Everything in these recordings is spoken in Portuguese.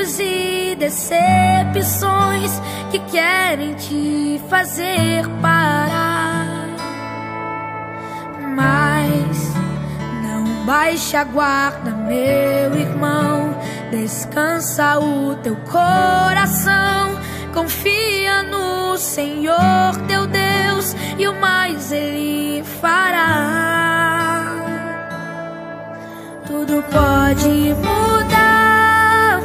medos e decepções que querem te fazer parar. Mas não baixe a guarda, meu irmão. Descansa o teu coração. Confia no Senhor teu Deus e o mais Ele fará. Tudo pode mudar,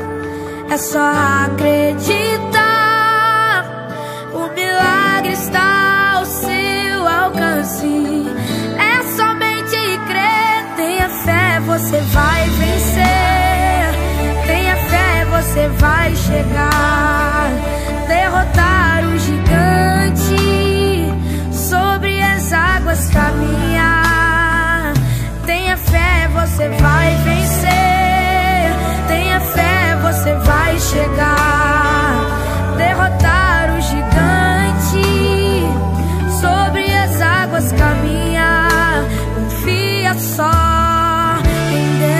é só acreditar. O milagre está ao seu alcance. É somente crer. Tenha fé, você vai vencer. Tenha fé, você vai chegar. Derrotar o gigante, sobre as águas caminhar. Tenha fé, você vai vencer. Tenha fé, você vai chegar. Derrotar o gigante, sobre as águas caminhar. Confia só em Deus.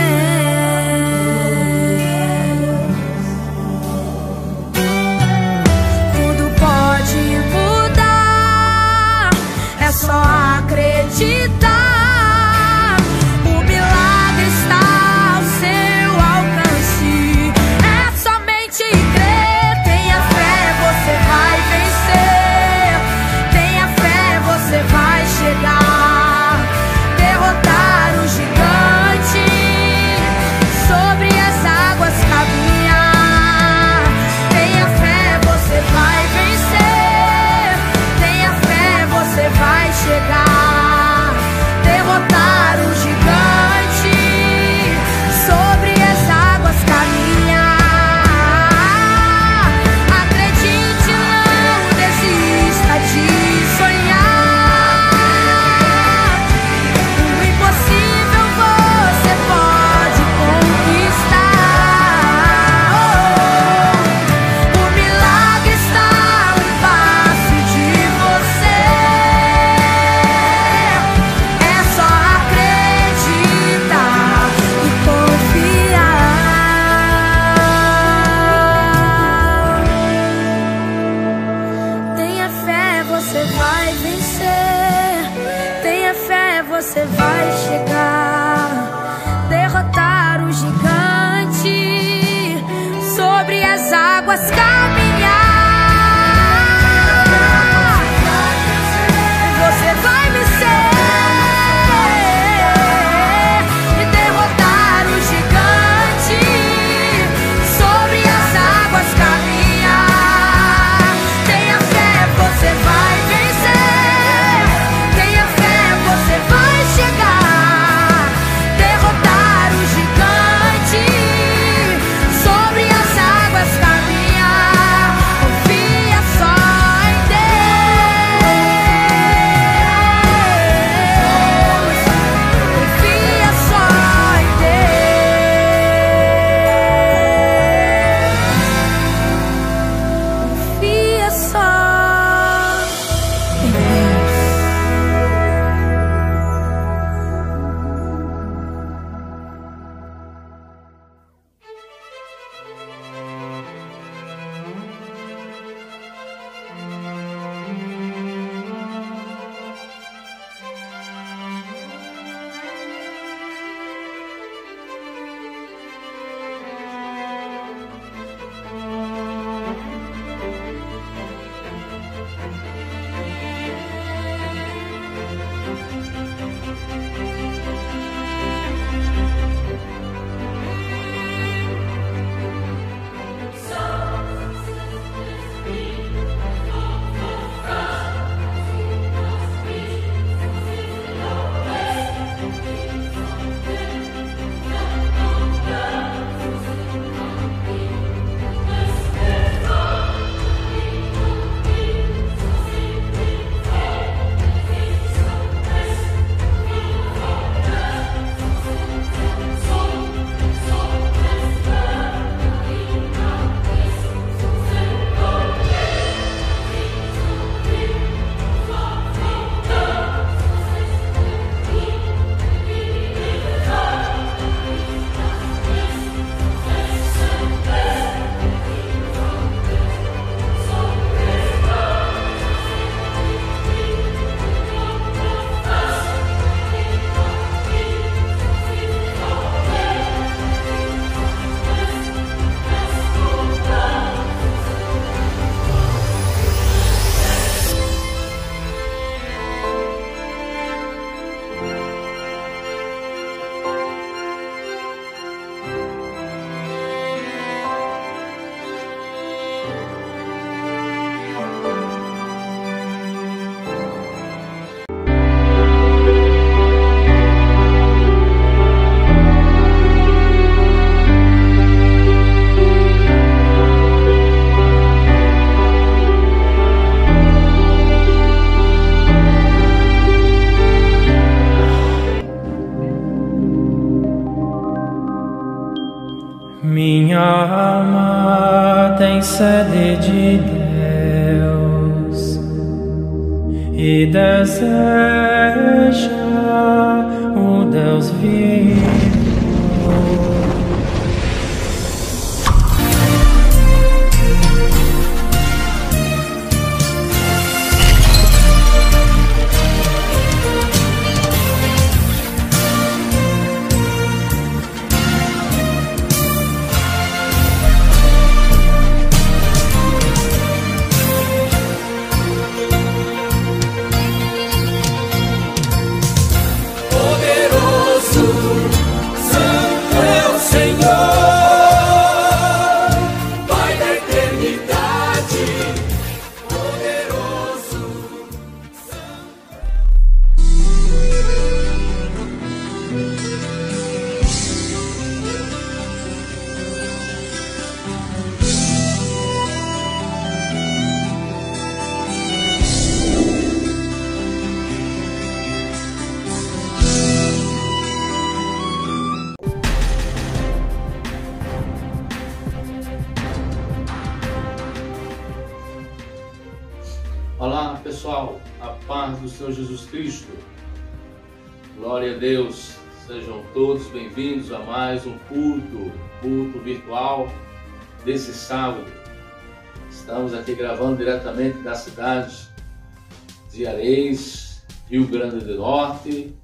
Tudo pode mudar, é só acreditar. Você vai chegar, derrotar o gigante, sobre as águas caminhar. Você vai vencer e derrotar o gigante, sobre as águas caminhar. Tenha fé, você vai vencer. Tenha fé, você vai chegar, derrotar o gigante, sobre as águas caminhar. Minha alma tem sede de Deus e deseja o Deus vivo. Olá pessoal, a paz do Senhor Jesus Cristo, glória a Deus, sejam todos bem-vindos a mais um culto virtual desse sábado. Estamos aqui gravando diretamente da cidade de Areias, Rio Grande do Norte.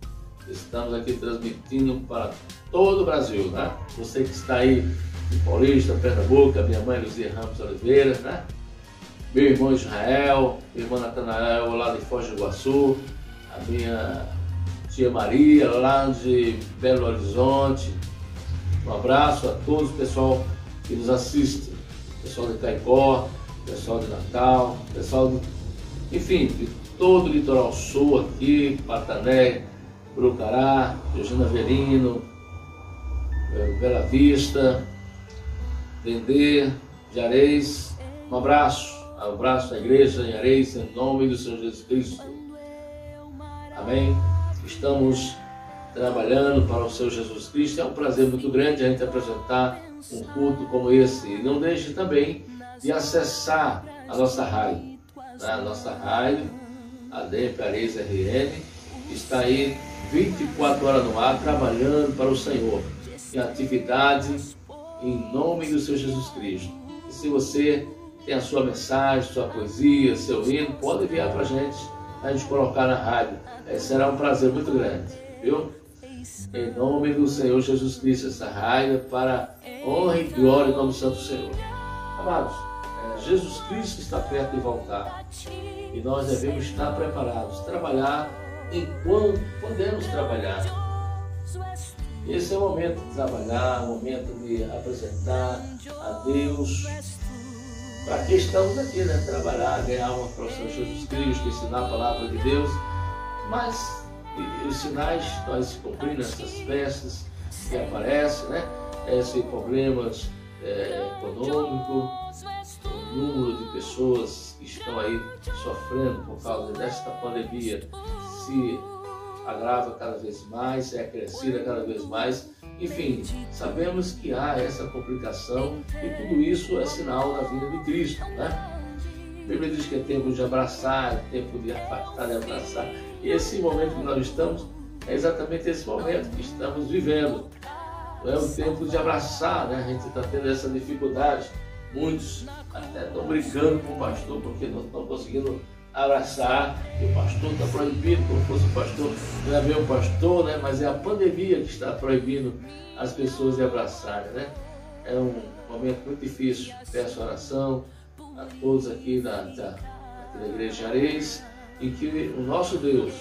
Estamos aqui transmitindo para todo o Brasil, né? Você que está aí em Paulista, Pernambuco, a minha mãe Luzia Ramos Oliveira, né? Meu irmão Israel, minha irmã Natanael lá de Foz do Iguaçu, a minha tia Maria lá de Belo Horizonte. Um abraço a todos o pessoal que nos assiste, pessoal de Caicó, pessoal de Natal, pessoal enfim, de todo o litoral sul aqui, Patané, Brucará, Regina Verino, Bela Vista, Dendê, Areias. Um abraço à igreja em Areias, em nome do Senhor Jesus Cristo. Amém? Estamos trabalhando para o Senhor Jesus Cristo. É um prazer muito grande a gente apresentar um culto como esse. E não deixe também de acessar a nossa rádio. A nossa rádio, a DEMP Areias RN, está aí 24 horas no ar, trabalhando para o Senhor, em atividade, em nome do Senhor Jesus Cristo. E se você tem a sua mensagem, sua poesia, seu hino, pode enviar para a gente colocar na rádio. Será um prazer muito grande, viu? Em nome do Senhor Jesus Cristo, essa rádio para honra e glória em nome do Santo Senhor. Amados, Jesus Cristo está perto de voltar e nós devemos estar preparados, trabalhar enquanto podemos trabalhar. Esse é o momento de trabalhar, o momento de apresentar a Deus. Para que estamos aqui, né? Trabalhar, ganhar alma para o Senhor Jesus Cristo, ensinar a palavra de Deus. Mas os sinais nós se cumprindo essas festas que aparecem, né? Esses problemas econômicos, o número de pessoas que estão aí sofrendo por causa desta pandemia se agrava cada vez mais, é crescida cada vez mais. Enfim, sabemos que há essa complicação e tudo isso é sinal da vinda de Cristo, né? A Bíblia diz que é tempo de abraçar, é tempo de afastar, de abraçar. E esse momento que nós estamos, é exatamente esse momento que estamos vivendo. Não é o tempo de abraçar, né? A gente está tendo essa dificuldade. Muitos até estão brincando com o pastor porque não estão conseguindo abraçar, que o pastor está proibido, como fosse o pastor, não é meu pastor, né? Mas é a pandemia que está proibindo as pessoas de abraçarem, né? É um momento muito difícil. Peço oração a todos aqui da Igreja de Areias, em que o nosso Deus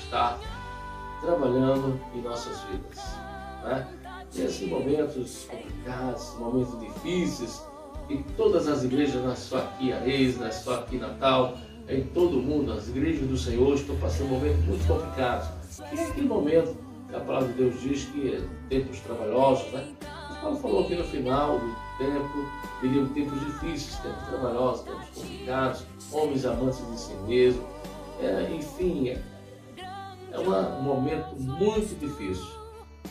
está trabalhando em nossas vidas, né? Nesses momentos complicados, momentos difíceis, em todas as igrejas, não é só aqui em Areias, não é só aqui em Natal, em todo o mundo, as igrejas do Senhor estão passando momentos muito complicados. E é aquele momento que a palavra de Deus diz que é tempos trabalhosos, né? Mas Paulo falou aqui no final do tempo, viriam tempos difíceis, tempos trabalhosos, tempos complicados, homens amantes de si mesmo. Enfim, é um momento muito difícil.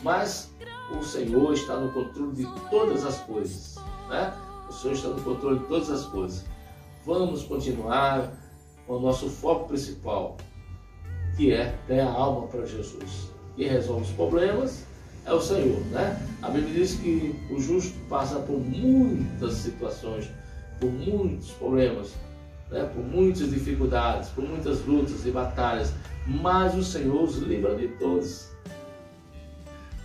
Mas o Senhor está no controle de todas as coisas, né? O Senhor está no controle de todas as coisas. Vamos continuar com o nosso foco principal, que é ganhar alma para Jesus. Quem resolve os problemas é o Senhor, né? A Bíblia diz que o justo passa por muitas situações, por muitos problemas, né? Por muitas dificuldades, por muitas lutas e batalhas, mas o Senhor os livra de todos.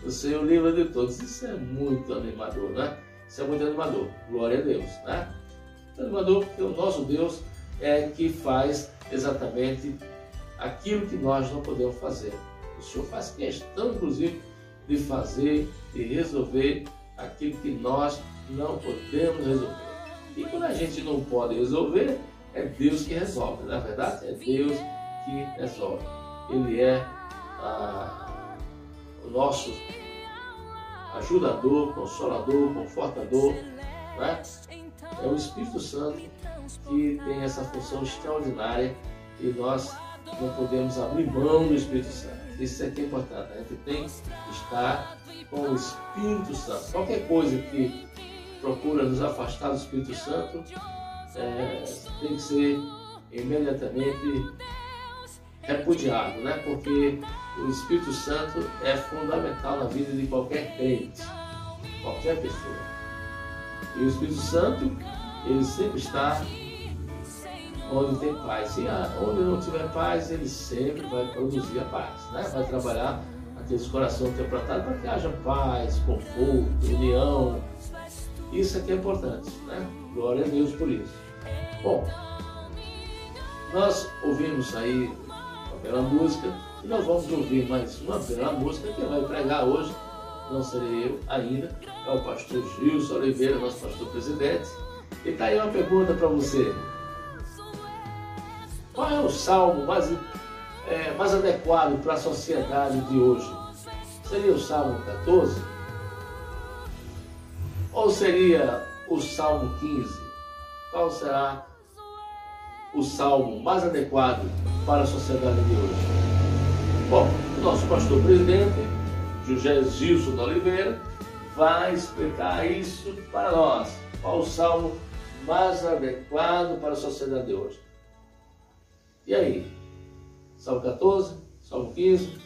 O Senhor livra de todos. Isso é muito animador, né? Isso é muito animador. Glória a Deus, né? Animador porque o nosso Deus é que faz exatamente aquilo que nós não podemos fazer. O Senhor faz questão, inclusive, de fazer e resolver aquilo que nós não podemos resolver. E quando a gente não pode resolver, é Deus que resolve. Na verdade, é Deus que resolve. Ele é o nosso ajudador, consolador, confortador, né? É o Espírito Santo que tem essa função extraordinária e nós não podemos abrir mão do Espírito Santo. Isso aqui é importante, a gente tem que estar com o Espírito Santo. Qualquer coisa que procura nos afastar do Espírito Santo tem que ser imediatamente repudiado, né? Porque o Espírito Santo é fundamental na vida de qualquer crente, qualquer pessoa. E o Espírito Santo, ele sempre está onde tem paz. E onde não tiver paz, ele sempre vai produzir a paz, né? Vai trabalhar aqueles corações quebrantados para que haja paz, conforto, união. Isso aqui é importante, né? Glória a Deus por isso. Bom, nós ouvimos aí uma bela música e nós vamos ouvir mais uma bela música. Quem vai pregar hoje não serei eu ainda, é o pastor Gilson Oliveira, nosso pastor presidente. E está aí uma pergunta para você. Qual é o salmo mais adequado para a sociedade de hoje? Seria o Salmo 14? Ou seria o Salmo 15? Qual será o salmo mais adequado para a sociedade de hoje? Bom, o nosso pastor presidente, José Gilson Oliveira, vai explicar isso para nós. Qual o salmo mais adequado para a sociedade de hoje? E aí? Salmo 14? Salmo 15?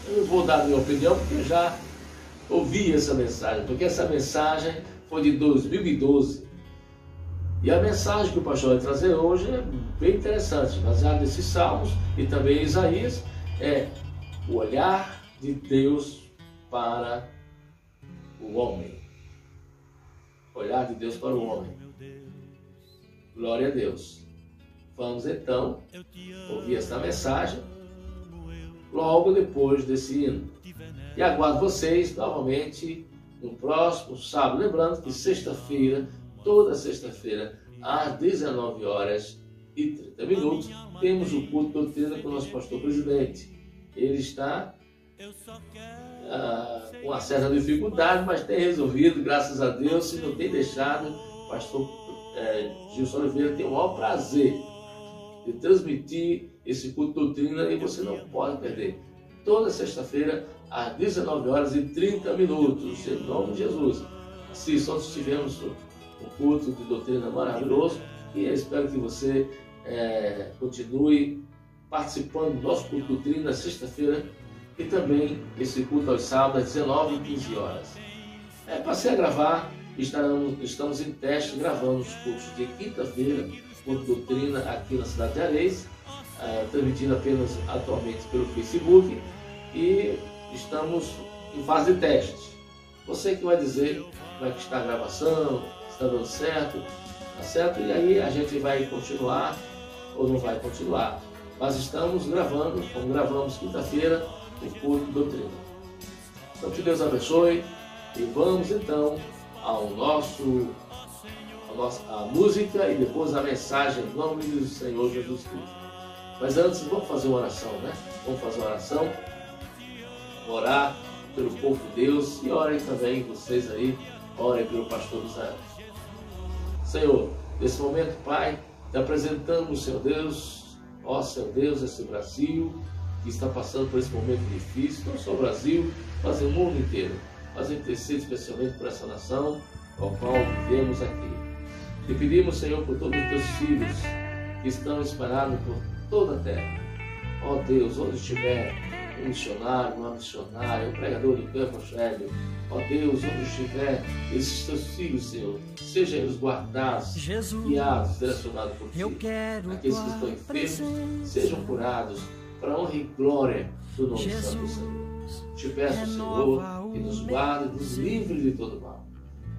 Eu não vou dar a minha opinião porque eu já ouvi essa mensagem, porque essa mensagem foi de 2012. E a mensagem que o pastor vai trazer hoje é bem interessante, baseada nesses salmos e também em Isaías, é o olhar de Deus para o homem. Olhar de Deus para o homem. Glória a Deus. Vamos então ouvir esta mensagem logo depois desse hino. E aguardo vocês novamente no próximo sábado. Lembrando que sexta-feira, toda sexta-feira, às 19h30, temos o culto de doutrina com o nosso pastor presidente. Ele está com uma certa dificuldade, mas tem resolvido, graças a Deus, e não tem deixado. O pastor Gilson Oliveira tem o maior prazer de transmitir esse culto de doutrina e você não pode perder. Toda sexta-feira, às 19h30, em nome de Jesus. Assim, nós tivemos um culto de doutrina maravilhoso e eu espero que você continue participando do nosso culto de doutrina na sexta-feira e também esse culto aos sábados, às 19h15. Passei a gravar, estamos em teste gravando os cultos de quinta-feira, culto de doutrina aqui na cidade de Areias, transmitindo apenas atualmente pelo Facebook e estamos em fase de teste. Você que vai dizer como é que está a gravação, se está dando certo, tá certo? E aí a gente vai continuar ou não vai continuar. Mas estamos gravando, como gravamos quinta-feira, o culto de doutrina. Então que Deus abençoe e vamos então ao a música e depois a mensagem em nome do Senhor Jesus Cristo. Mas antes vamos fazer uma oração, né? Vamos fazer uma oração, orar pelo povo de Deus e orem também vocês aí, orem pelo pastor Israel. Senhor, nesse momento, Pai, te apresentamos, Senhor Deus, ó Senhor Deus, esse Brasil que está passando por esse momento difícil, não só o Brasil, mas o mundo inteiro. mas intercede especialmente por essa nação, ao qual vivemos aqui. Te pedimos, Senhor, por todos os teus filhos que estão espalhados por toda a terra. Ó Deus, onde estiver um missionário, uma missionária, um pregador do teu evangelho, ó Deus, onde estiver esses teus filhos, Senhor, sejam eles guardados, guiados, direcionados por ti. Aqueles que estão enfermos, sejam curados, para a honra e glória do nome santo do Senhor. Te peço, Senhor, que nos guarde, nos livre de todo mal.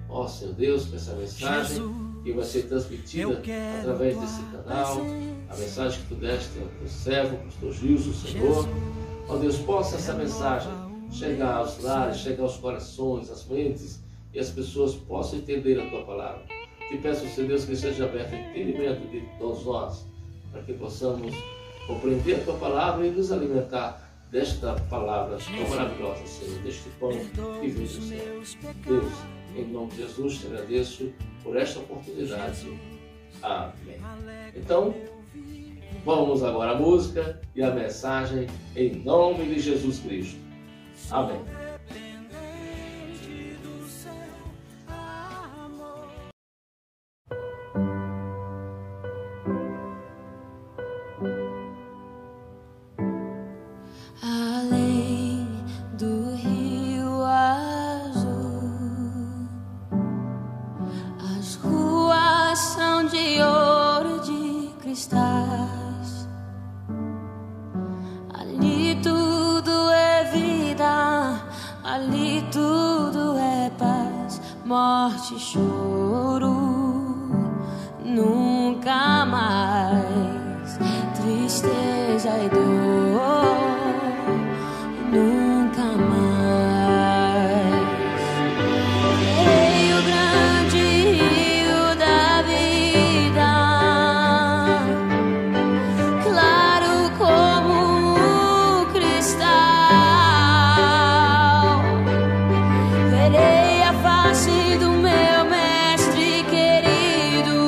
Ó Senhor Deus, que essa mensagem que vai ser transmitida através desse canal, a mensagem que tu deste ao teu servo, ao pastor Gilson, Senhor, ó Deus, possa essa mensagem chegar aos lares, chegar aos corações, às mentes, e as pessoas possam entender a tua palavra. Te peço, Senhor Deus, que seja aberto o entendimento de todos nós, para que possamos compreender a tua palavra e nos alimentar desta palavra tão maravilhosa, Senhor, deste pão que vem do céu. Deus, em nome de Jesus, te agradeço por esta oportunidade. Amém. Então, vamos agora à música e à mensagem em nome de Jesus Cristo. Amém. Além do rio azul, as ruas são de ouro e de cristais. Ali tudo é vida, ali tudo é paz, morte e choro, nunca mais tristeza e dor. Nunca mais. Ei, o grande rio da vida, claro como o cristal. Verei a face do meu mestre querido.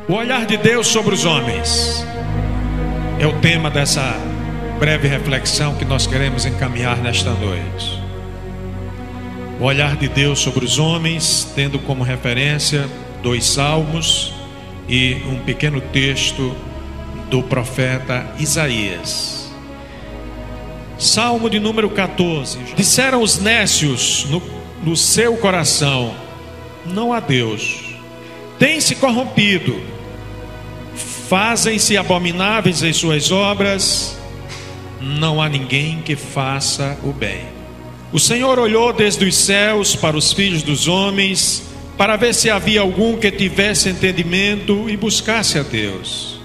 O olhar de Deus sobre os homens é o tema dessa breve reflexão que nós queremos encaminhar nesta noite. O olhar de Deus sobre os homens, tendo como referência 2 salmos e um pequeno texto do profeta Isaías. Salmo de número 14. Disseram os nécios no seu coração: não há Deus. Tem-se corrompido, fazem-se abomináveis as suas obras, não há ninguém que faça o bem. O Senhor olhou desde os céus para os filhos dos homens, para ver se havia algum que tivesse entendimento e buscasse a Deus.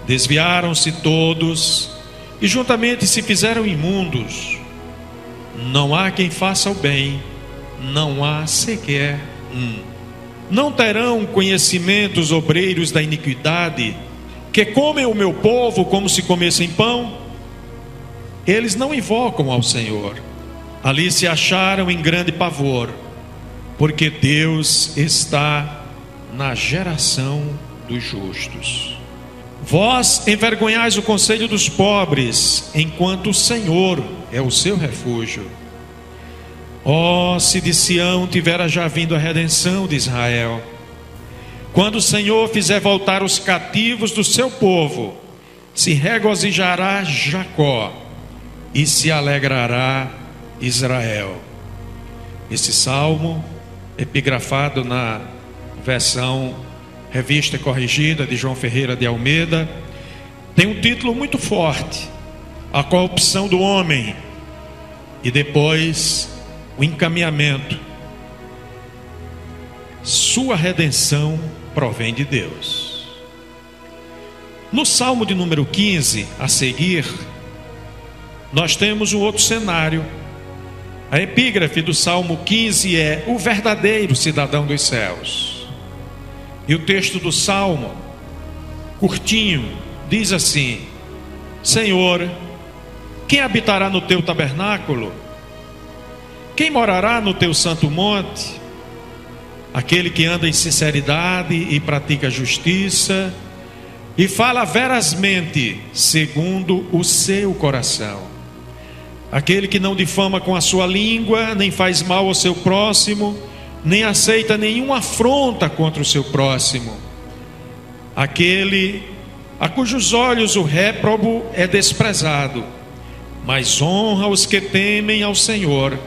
Desviaram-se todos e juntamente se fizeram imundos. Não há quem faça o bem, não há sequer um. Não terão conhecimento os obreiros da iniquidade, que comem o meu povo como se comessem pão? Eles não invocam ao Senhor. Ali se acharam em grande pavor, porque Deus está na geração dos justos. Vós envergonhais o conselho dos pobres, enquanto o Senhor é o seu refúgio. Ó, se de Sião tivera já vindo a redenção de Israel! Quando o Senhor fizer voltar os cativos do seu povo, se regozijará Jacó e se alegrará Israel. Esse salmo, epigrafado na versão revista e corrigida de João Ferreira de Almeida, tem um título muito forte: a corrupção do homem, e depois o encaminhamento. Sua redenção provém de Deus. No Salmo de número 15, a seguir, nós temos um outro cenário. A epígrafe do Salmo 15 é: o verdadeiro cidadão dos céus. E o texto do Salmo, curtinho, diz assim: Senhor, quem habitará no teu tabernáculo? Quem morará no teu santo monte? Aquele que anda em sinceridade e pratica justiça e fala verazmente segundo o seu coração. Aquele que não difama com a sua língua, nem faz mal ao seu próximo, nem aceita nenhuma afronta contra o seu próximo. Aquele a cujos olhos o réprobo é desprezado, mas honra os que temem ao Senhor.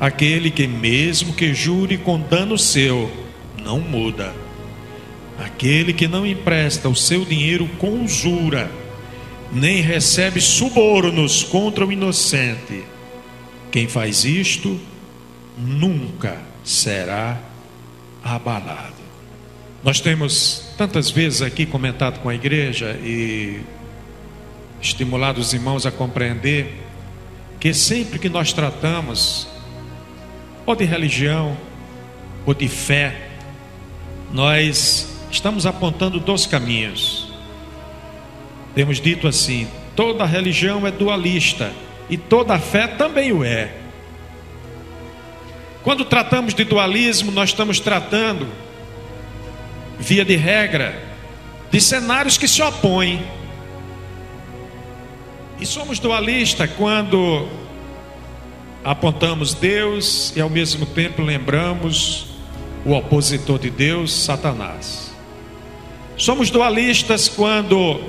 Aquele que mesmo que jure com dano seu, não muda. Aquele que não empresta o seu dinheiro com usura, nem recebe subornos contra o inocente. Quem faz isto, nunca será abalado. Nós temos tantas vezes aqui comentado com a igreja e estimulado os irmãos a compreender que sempre que nós tratamos ou de religião ou de fé, nós estamos apontando 2 caminhos. Temos dito assim: toda religião é dualista e toda fé também o é. Quando tratamos de dualismo, nós estamos tratando, via de regra, de cenários que se opõem. E somos dualistas quando apontamos Deus e ao mesmo tempo lembramos o opositor de Deus, Satanás. Somos dualistas quando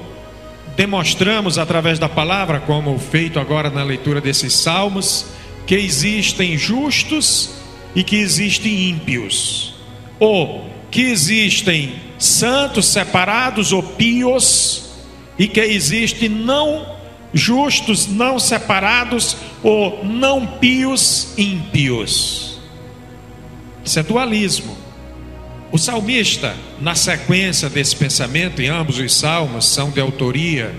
demonstramos através da palavra, como feito agora na leitura desses salmos, que existem justos e que existem ímpios, ou que existem santos separados ou píos, e que existem não justos, não separados, ou não píos, ímpios. Isso é dualismo. O salmista, na sequência desse pensamento, em ambos os salmos são de autoria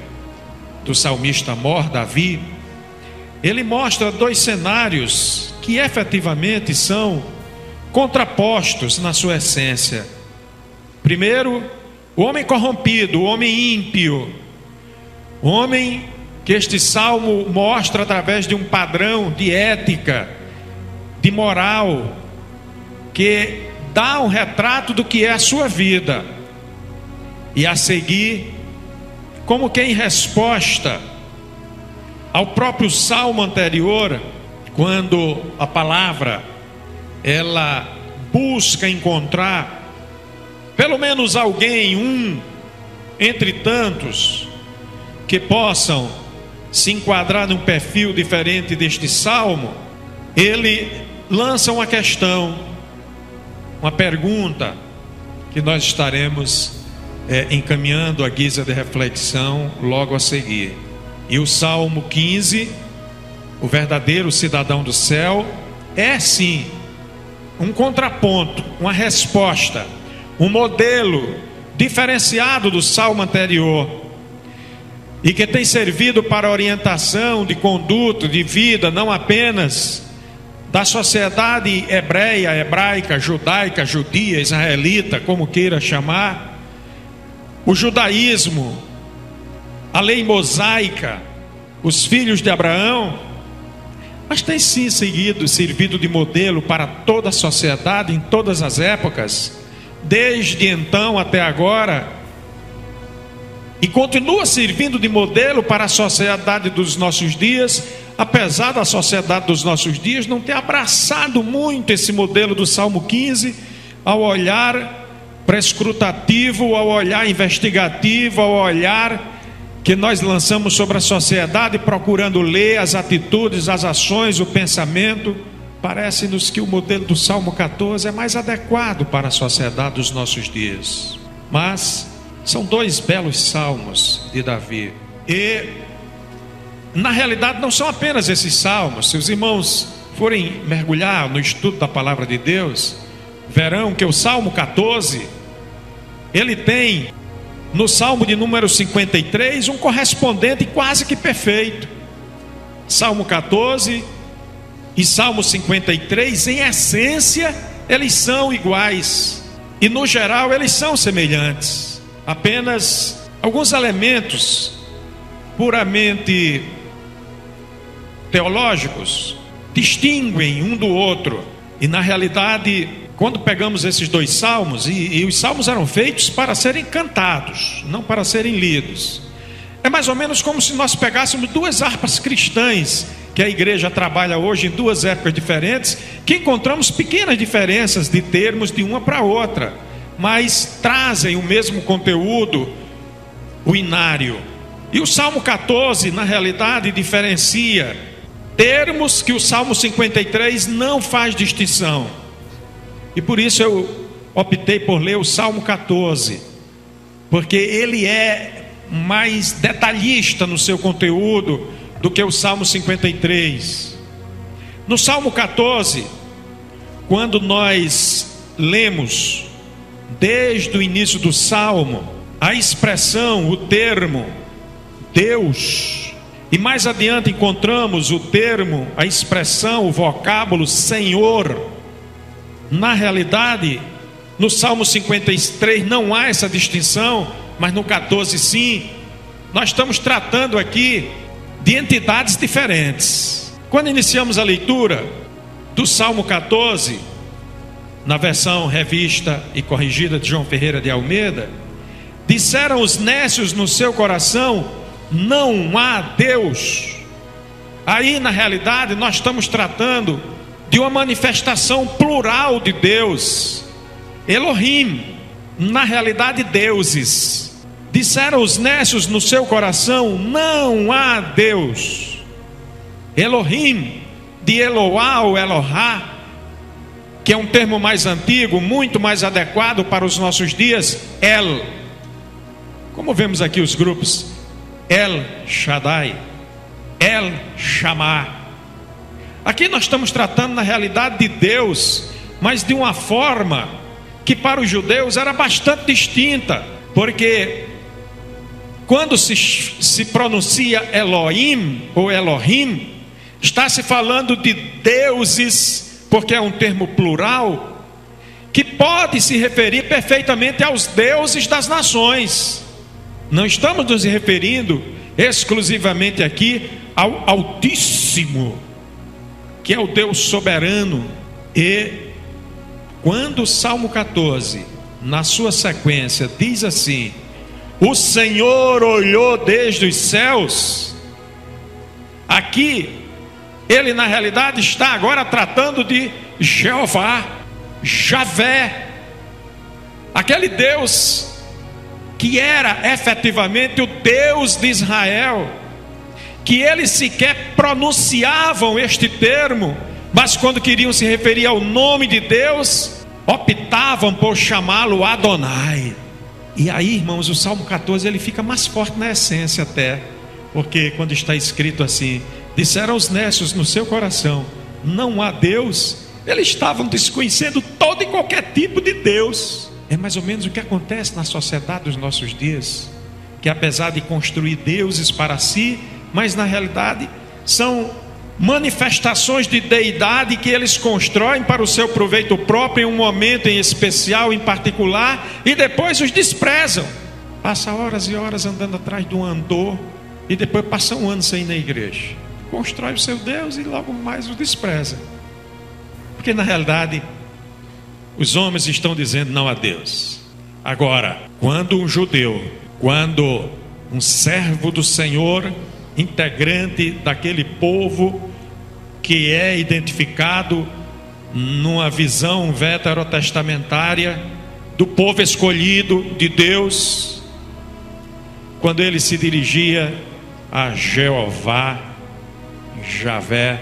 do salmista mor Davi, ele mostra 2 cenários que efetivamente são contrapostos na sua essência. Primeiro, o homem corrompido, o homem ímpio, o homem que este salmo mostra através de um padrão de ética, de moral, que dá um retrato do que é a sua vida. E a seguir, como que em resposta ao próprio salmo anterior, quando a palavra ela busca encontrar pelo menos alguém, um entre tantos, que possam se enquadrar num perfil diferente deste salmo, ele lança uma questão, uma pergunta, que nós estaremos encaminhando à guisa de reflexão logo a seguir. E o Salmo 15, o verdadeiro cidadão do céu, é sim um contraponto, uma resposta, um modelo diferenciado do salmo anterior, e que tem servido para orientação de conduta, de vida, não apenas da sociedade hebreia, hebraica, judaica, judia, israelita, como queira chamar, o judaísmo, a lei mosaica, os filhos de Abraão, mas tem sim servido de modelo para toda a sociedade, em todas as épocas, desde então até agora, e continua servindo de modelo para a sociedade dos nossos dias, apesar da sociedade dos nossos dias não ter abraçado muito esse modelo do Salmo 15, ao olhar prescrutativo, ao olhar investigativo, ao olhar que nós lançamos sobre a sociedade, procurando ler as atitudes, as ações, o pensamento. Parece-nos que o modelo do Salmo 14 é mais adequado para a sociedade dos nossos dias. Mas são dois belos salmos de Davi. E na realidade não são apenas esses salmos. Se os irmãos forem mergulhar no estudo da palavra de Deus, verão que o Salmo 14, ele tem no Salmo de número 53 um correspondente quase que perfeito. Salmo 14 e Salmo 53, em essência, eles são iguais, e no geral eles são semelhantes. Apenas alguns elementos puramente teológicos distinguem um do outro. E na realidade, quando pegamos esses dois salmos, e os salmos eram feitos para serem cantados, não para serem lidos, é mais ou menos como se nós pegássemos duas harpas cristãs, que a igreja trabalha hoje em duas épocas diferentes, que encontramos pequenas diferenças de termos de uma para outra, mas trazem o mesmo conteúdo, o inário. E o Salmo 14, na realidade, diferencia termos que o Salmo 53 não faz distinção. E por isso eu optei por ler o Salmo 14, porque ele é mais detalhista no seu conteúdo do que o Salmo 53. No Salmo 14, quando nós lemos desde o início do Salmo a expressão, o termo Deus, e mais adiante encontramos o termo, a expressão, o vocábulo Senhor. Na realidade, no Salmo 53 não há essa distinção, mas no 14 sim. Nós estamos tratando aqui de entidades diferentes. Quando iniciamos a leitura do Salmo 14, na versão revista e corrigida de João Ferreira de Almeida, disseram os nécios no seu coração: não há Deus. Aí na realidade nós estamos tratando de uma manifestação plural de Deus, Elohim, na realidade deuses. Disseram os nécios no seu coração: não há Deus. Elohim, de Eloá ou Elohá, que é um termo mais antigo, muito mais adequado para os nossos dias, El. Como vemos aqui os grupos El Shaddai, El Shammah. Aqui nós estamos tratando na realidade de Deus, mas de uma forma que para os judeus era bastante distinta, porque quando se pronuncia Elohim ou Elohim, está se falando de deuses, porque é um termo plural, que pode se referir perfeitamente aos deuses das nações. Não estamos nos referindo exclusivamente aqui ao Altíssimo, que é o Deus soberano. E quando o Salmo 14, na sua sequência, diz assim: o Senhor olhou desde os céus. Aqui, ele na realidade está agora tratando de Jeová, Javé, aquele Deus que era efetivamente o Deus de Israel, que eles sequer pronunciavam este termo, mas quando queriam se referir ao nome de Deus, optavam por chamá-lo Adonai. E aí, irmãos, o Salmo 14 ele fica mais forte na essência até, porque quando está escrito assim: disseram os nécios no seu coração, não há Deus. Eles estavam desconhecendo todo e qualquer tipo de Deus. É mais ou menos o que acontece na sociedade dos nossos dias, que apesar de construir deuses para si, mas na realidade são manifestações de deidade que eles constroem para o seu proveito próprio em um momento em especial, em particular, e depois os desprezam. Passa horas e horas andando atrás de um andor e depois passa um ano sem ir na igreja. Constrói o seu Deus e logo mais o despreza. Porque na realidade os homens estão dizendo não a Deus. Agora, quando um judeu, quando um servo do Senhor, integrante daquele povo que é identificado numa visão veterotestamentária do povo escolhido de Deus, quando ele se dirigia a Jeová, Javé,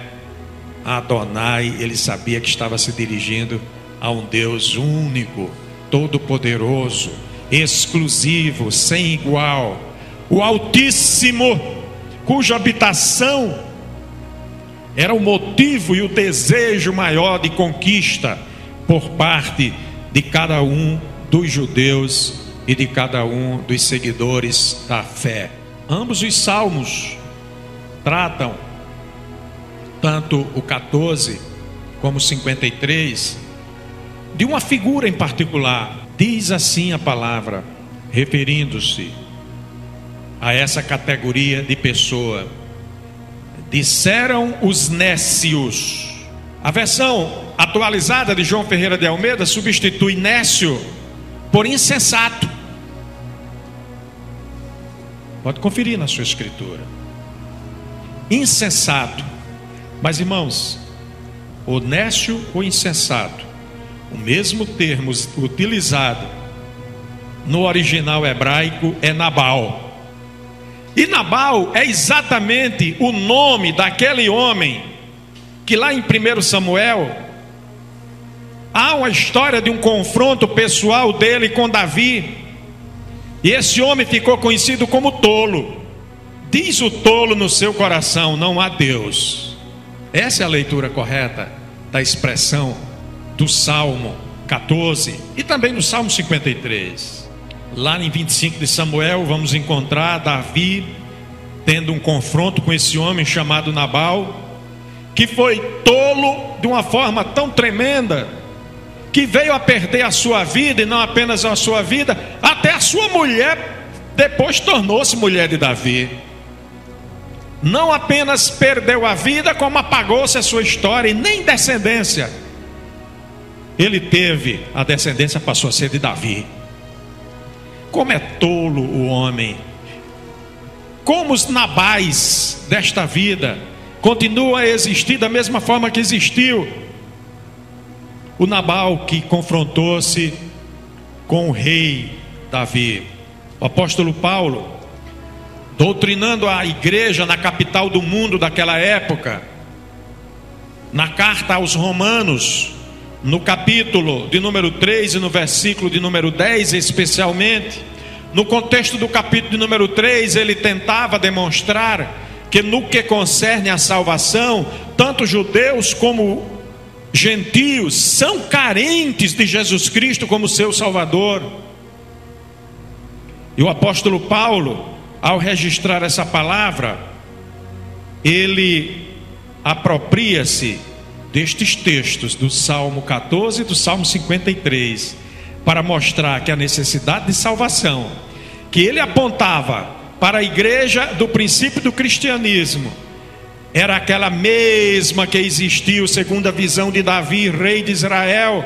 Adonai, ele sabia que estava se dirigindo a um Deus único, todo-poderoso, exclusivo, sem igual, o Altíssimo, cuja habitação era o motivo e o desejo maior de conquista por parte de cada um dos judeus e de cada um dos seguidores da fé. Ambos os salmos tratam, tanto o 14 como o 53, de uma figura em particular. Diz assim a palavra, referindo-se a essa categoria de pessoa: disseram os nécios. A versão atualizada de João Ferreira de Almeida substitui nécio por insensato. Pode conferir na sua escritura. Insensato. Mas irmãos, o nécio ou insensato, o mesmo termo utilizado no original hebraico é Nabal. E Nabal é exatamente o nome daquele homem que lá em 1 Samuel há uma história de um confronto pessoal dele com Davi. E esse homem ficou conhecido como tolo. Diz o tolo no seu coração, não há Deus. Essa é a leitura correta da expressão do Salmo 14 e também do Salmo 53. Lá em 25 de Samuel vamos encontrar Davi tendo um confronto com esse homem chamado Nabal, que foi tolo de uma forma tão tremenda, que veio a perder a sua vida, e não apenas a sua vida, até a sua mulher depois tornou-se mulher de Davi. Não apenas perdeu a vida, como apagou-se a sua história, e nem descendência ele teve. A descendência passou a ser de Davi. Como é tolo o homem. Como os Nabais desta vida continuam a existir da mesma forma que existiu o Nabal que confrontou-se com o rei Davi. O apóstolo Paulo, doutrinando a igreja na capital do mundo daquela época, na carta aos Romanos, no capítulo de número 3 e no versículo de número 10 especialmente, no contexto do capítulo de número 3, ele tentava demonstrar que no que concerne à salvação, tanto judeus como gentios são carentes de Jesus Cristo como seu Salvador. E o apóstolo Paulo, ao registrar essa palavra, ele apropria-se destes textos do Salmo 14 e do Salmo 53 para mostrar que a necessidade de salvação que ele apontava para a igreja do princípio do cristianismo era aquela mesma que existiu segundo a visão de Davi, rei de Israel,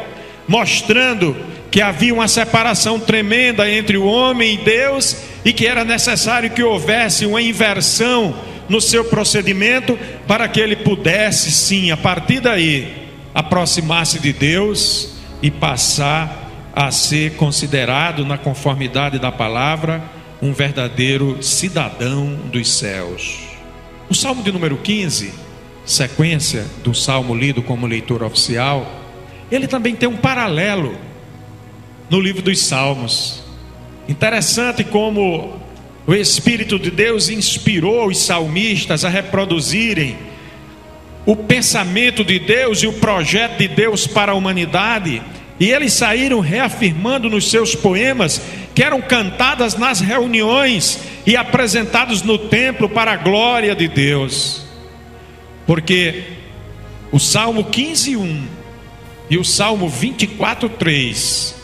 mostrando que havia uma separação tremenda entre o homem e Deus, e que era necessário que houvesse uma inversão no seu procedimento para que ele pudesse, sim, a partir daí, aproximar-se de Deus e passar a ser considerado, na conformidade da palavra, um verdadeiro cidadão dos céus. O Salmo de número 15, sequência do Salmo lido como leitura oficial, ele também tem um paralelo no livro dos Salmos. Interessante como o Espírito de Deus inspirou os salmistas a reproduzirem o pensamento de Deus e o projeto de Deus para a humanidade, e eles saíram reafirmando nos seus poemas que eram cantadas nas reuniões e apresentados no templo para a glória de Deus. Porque o Salmo 15:1 e o Salmo 24:3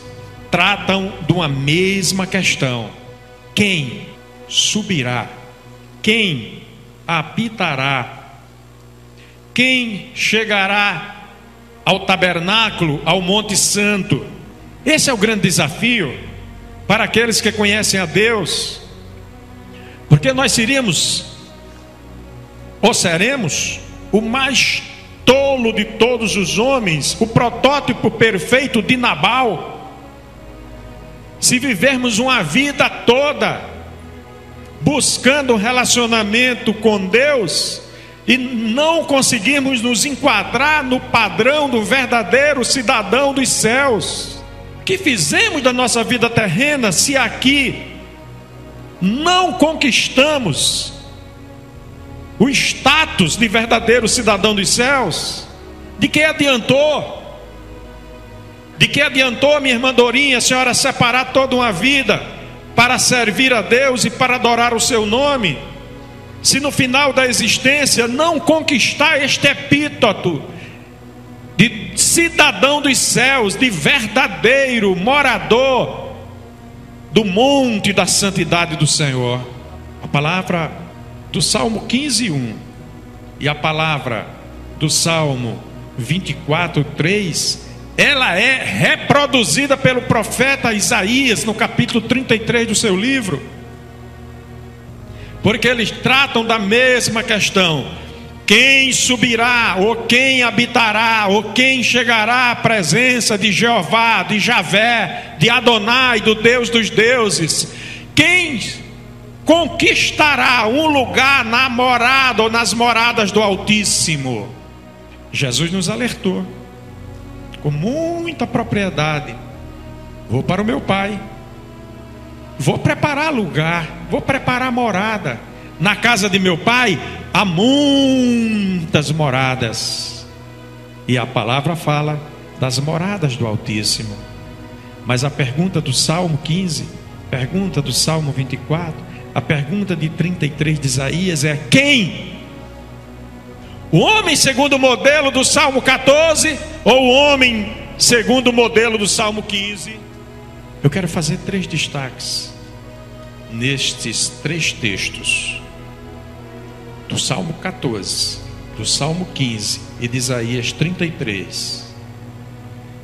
tratam de uma mesma questão: quem subirá? Quem habitará? Quem chegará ao tabernáculo, ao Monte Santo? Esse é o grande desafio para aqueles que conhecem a Deus, porque nós seríamos ou seremos o mais tolo de todos os homens, o protótipo perfeito de Nabal, se vivermos uma vida toda buscando um relacionamento com Deus e não conseguirmos nos enquadrar no padrão do verdadeiro cidadão dos céus. O que fizemos da nossa vida terrena se aqui não conquistamos o status de verdadeiro cidadão dos céus? De que adiantou? De que adiantou, minha irmã Dorinha, a senhora separar toda uma vida para servir a Deus e para adorar o seu nome, se no final da existência não conquistar este epíteto de cidadão dos céus, de verdadeiro morador do monte da santidade do Senhor? A palavra do Salmo 15:1 e a palavra do Salmo 24:3, ela é reproduzida pelo profeta Isaías no capítulo 33 do seu livro, porque eles tratam da mesma questão: quem subirá, ou quem habitará, ou quem chegará à presença de Jeová, de Javé, de Adonai, do Deus dos deuses? Quem conquistará um lugar na morada ou nas moradas do Altíssimo? Jesus nos alertou com muita propriedade: vou para o meu Pai, vou preparar lugar, vou preparar morada. Na casa de meu Pai há muitas moradas. E a palavra fala das moradas do Altíssimo. Mas a pergunta do Salmo 15, pergunta do Salmo 24, a pergunta de 33 de Isaías é: quem? O homem segundo o modelo do Salmo 14 ou o homem segundo o modelo do Salmo 15? Eu quero fazer 3 destaques nestes 3 textos, do Salmo 14, do Salmo 15 e de Isaías 33.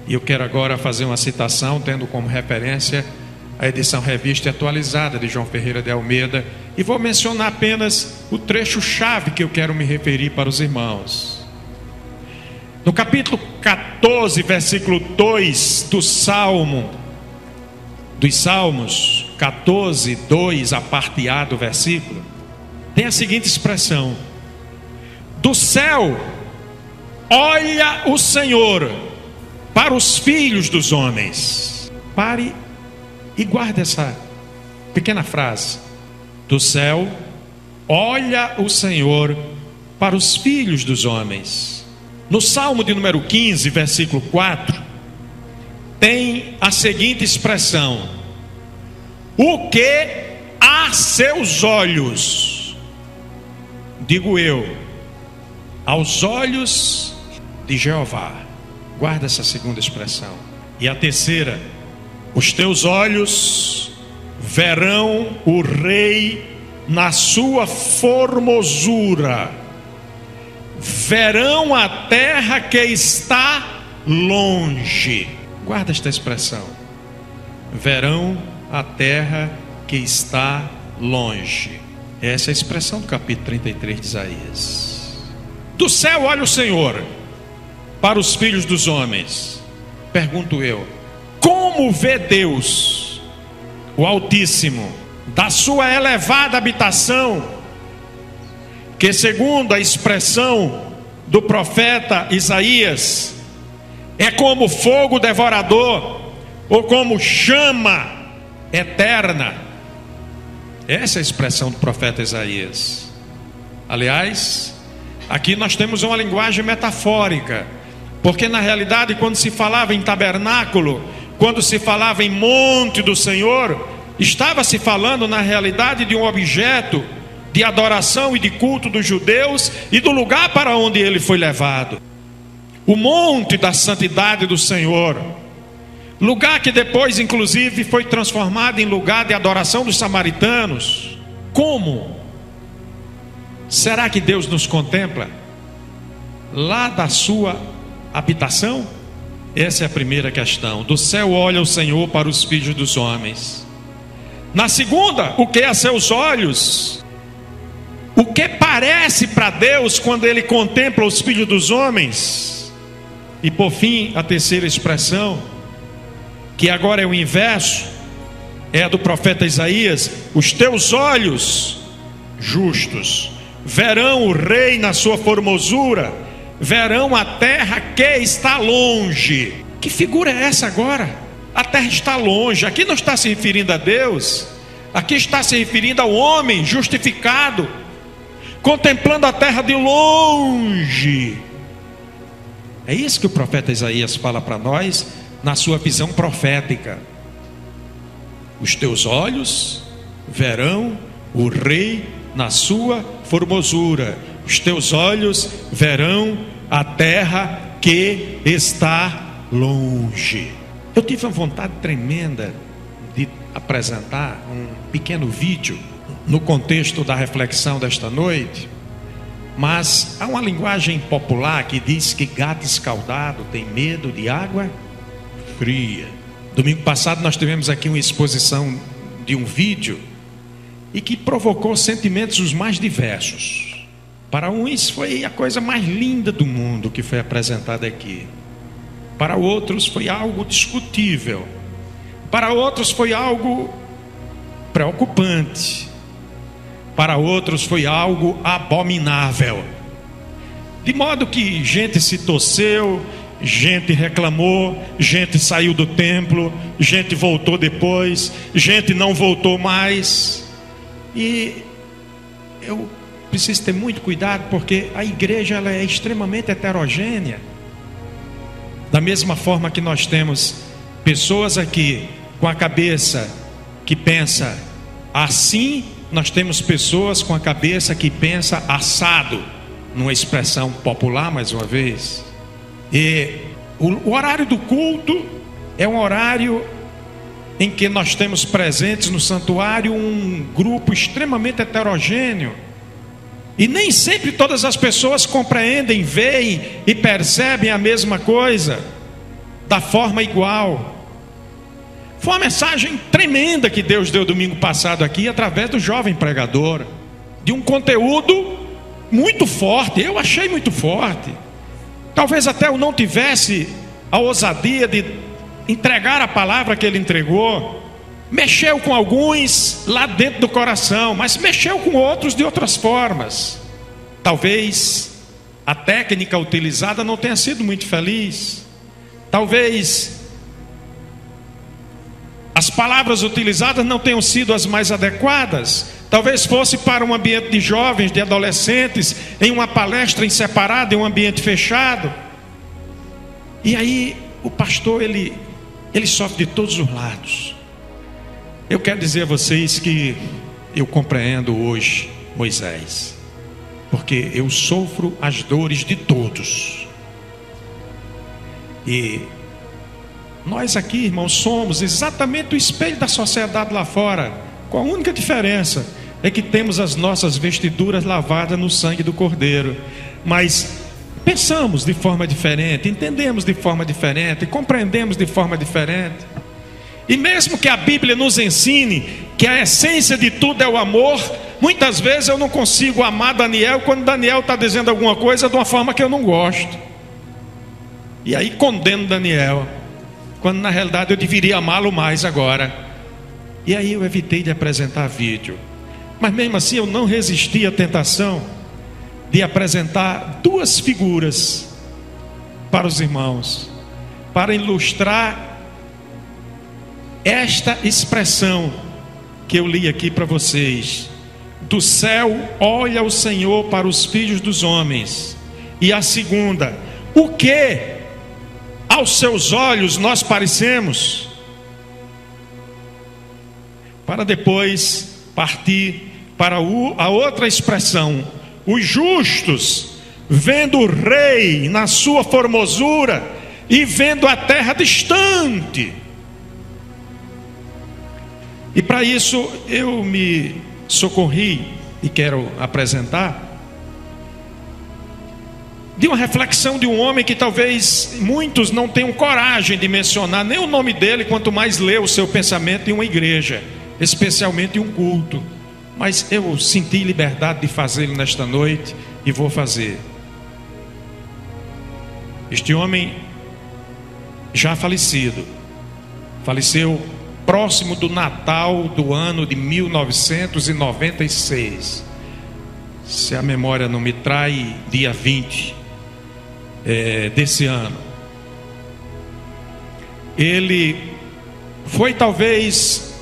E eu quero agora fazer uma citação, tendo como referência a edição revista e atualizada de João Ferreira de Almeida, e vou mencionar apenas o trecho-chave que eu quero me referir para os irmãos. No capítulo 14, versículo 2 do Salmo, dos Salmos 14, 2, a parte A do versículo, tem a seguinte expressão: do céu olha o Senhor para os filhos dos homens. Pare e guarde essa pequena frase: do céu olha o Senhor para os filhos dos homens. No Salmo de número 15, versículo 4, tem a seguinte expressão: o que a seus olhos, digo eu, aos olhos de Jeová. Guarda essa segunda expressão. E a terceira: os teus olhos verão o Rei na sua formosura, verão a terra que está longe. Guarda esta expressão: verão a terra que está longe. Essa é a expressão do capítulo 33 de Isaías. Do céu olha o Senhor para os filhos dos homens. Pergunto eu, como vê Deus, o Altíssimo, da sua elevada habitação, que segundo a expressão do profeta Isaías, é como fogo devorador, ou como chama eterna? Essa é a expressão do profeta Isaías. Aliás, aqui nós temos uma linguagem metafórica, porque na realidade, quando se falava em tabernáculo, quando se falava em monte do Senhor, estava se falando na realidade de um objeto de adoração e de culto dos judeus e do lugar para onde ele foi levado. O monte da santidade do Senhor, lugar que depois inclusive foi transformado em lugar de adoração dos samaritanos. Como será que Deus nos contempla? Lá da sua habitação? Essa é a primeira questão. Do céu olha o Senhor para os filhos dos homens. Na segunda, o que a seus olhos? O que parece para Deus quando Ele contempla os filhos dos homens? E por fim, a terceira expressão, que agora é o inverso, é a do profeta Isaías: os teus olhos justos verão o rei na sua formosura, verão a terra que está longe. Que figura é essa agora? A terra está longe. Aqui não está se referindo a Deus, aqui está se referindo ao homem justificado, contemplando a terra de longe. É isso que o profeta Isaías fala para nós na sua visão profética. Os teus olhos verão o rei na sua formosura, os teus olhos verão a terra que está longe. Eu tive uma vontade tremenda de apresentar um pequeno vídeo no contexto da reflexão desta noite, mas há uma linguagem popular que diz que gato escaldado tem medo de água fria. Domingo passado nós tivemos aqui uma exposição de um vídeo e que provocou sentimentos os mais diversos. Para uns foi a coisa mais linda do mundo que foi apresentada aqui. Para outros foi algo discutível. Para outros foi algo preocupante. Para outros foi algo abominável. De modo que gente se torceu, gente reclamou, gente saiu do templo, gente voltou depois, gente não voltou mais. E eu preciso ter muito cuidado, porque a igreja ela é extremamente heterogênea. Da mesma forma que nós temos pessoas aqui com a cabeça que pensa assim, nós temos pessoas com a cabeça que pensa assado, numa expressão popular mais uma vez. E o horário do culto é um horário em que nós temos presentes no santuário um grupo extremamente heterogêneo. E nem sempre todas as pessoas compreendem, veem e percebem a mesma coisa da forma igual. Foi uma mensagem tremenda que Deus deu domingo passado aqui, através do jovem pregador, de um conteúdo muito forte. Eu achei muito forte. Talvez até eu não tivesse a ousadia de entregar a palavra que ele entregou. Mexeu com alguns lá dentro do coração, mas mexeu com outros de outras formas. Talvez a técnica utilizada não tenha sido muito feliz. Talvez as palavras utilizadas não tenham sido as mais adequadas. Talvez fosse para um ambiente de jovens, de adolescentes, em uma palestra em separado, em um ambiente fechado. E aí o pastor ele sofre de todos os lados. Eu quero dizer a vocês que eu compreendo hoje Moisés, porque eu sofro as dores de todos. E nós aqui, irmãos, somos exatamente o espelho da sociedade lá fora, com a única diferença é que temos as nossas vestiduras lavadas no sangue do Cordeiro, mas pensamos de forma diferente, entendemos de forma diferente, compreendemos de forma diferente. E mesmo que a Bíblia nos ensine que a essência de tudo é o amor, muitas vezes eu não consigo amar Daniel quando Daniel está dizendo alguma coisa de uma forma que eu não gosto. E aí condeno Daniel, quando na realidade eu deveria amá-lo mais agora. E aí eu evitei de apresentar vídeo. Mas mesmo assim eu não resisti à tentação de apresentar duas figuras para os irmãos, para ilustrar esta expressão que eu li aqui para vocês: do céu olha o Senhor para os filhos dos homens. E a segunda: o que aos seus olhos nós parecemos? Para depois partir para a outra expressão: os justos, vendo o rei na sua formosura e vendo a terra distante. E para isso eu me socorri e quero apresentar de uma reflexão de um homem que talvez muitos não tenham coragem de mencionar nem o nome dele, quanto mais ler o seu pensamento em uma igreja, especialmente em um culto. Mas eu senti liberdade de fazê-lo nesta noite e vou fazer. Este homem já falecido, faleceu próximo do Natal do ano de 1996, se a memória não me trai, dia 20 desse ano. Ele foi talvez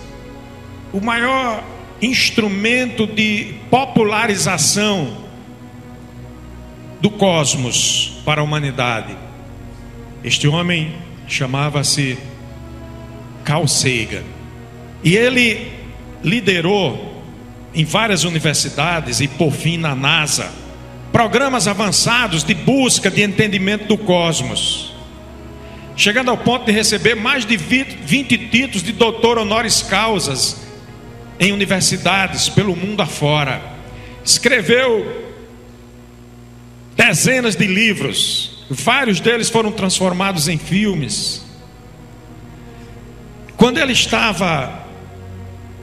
o maior instrumento de popularização do cosmos para a humanidade. Este homem chamava-se Carl Sagan, e ele liderou em várias universidades e por fim na NASA programas avançados de busca de entendimento do cosmos, chegando ao ponto de receber mais de 20 títulos de doutor honoris causa em universidades pelo mundo afora. Escreveu dezenas de livros, vários deles foram transformados em filmes. Quando ele estava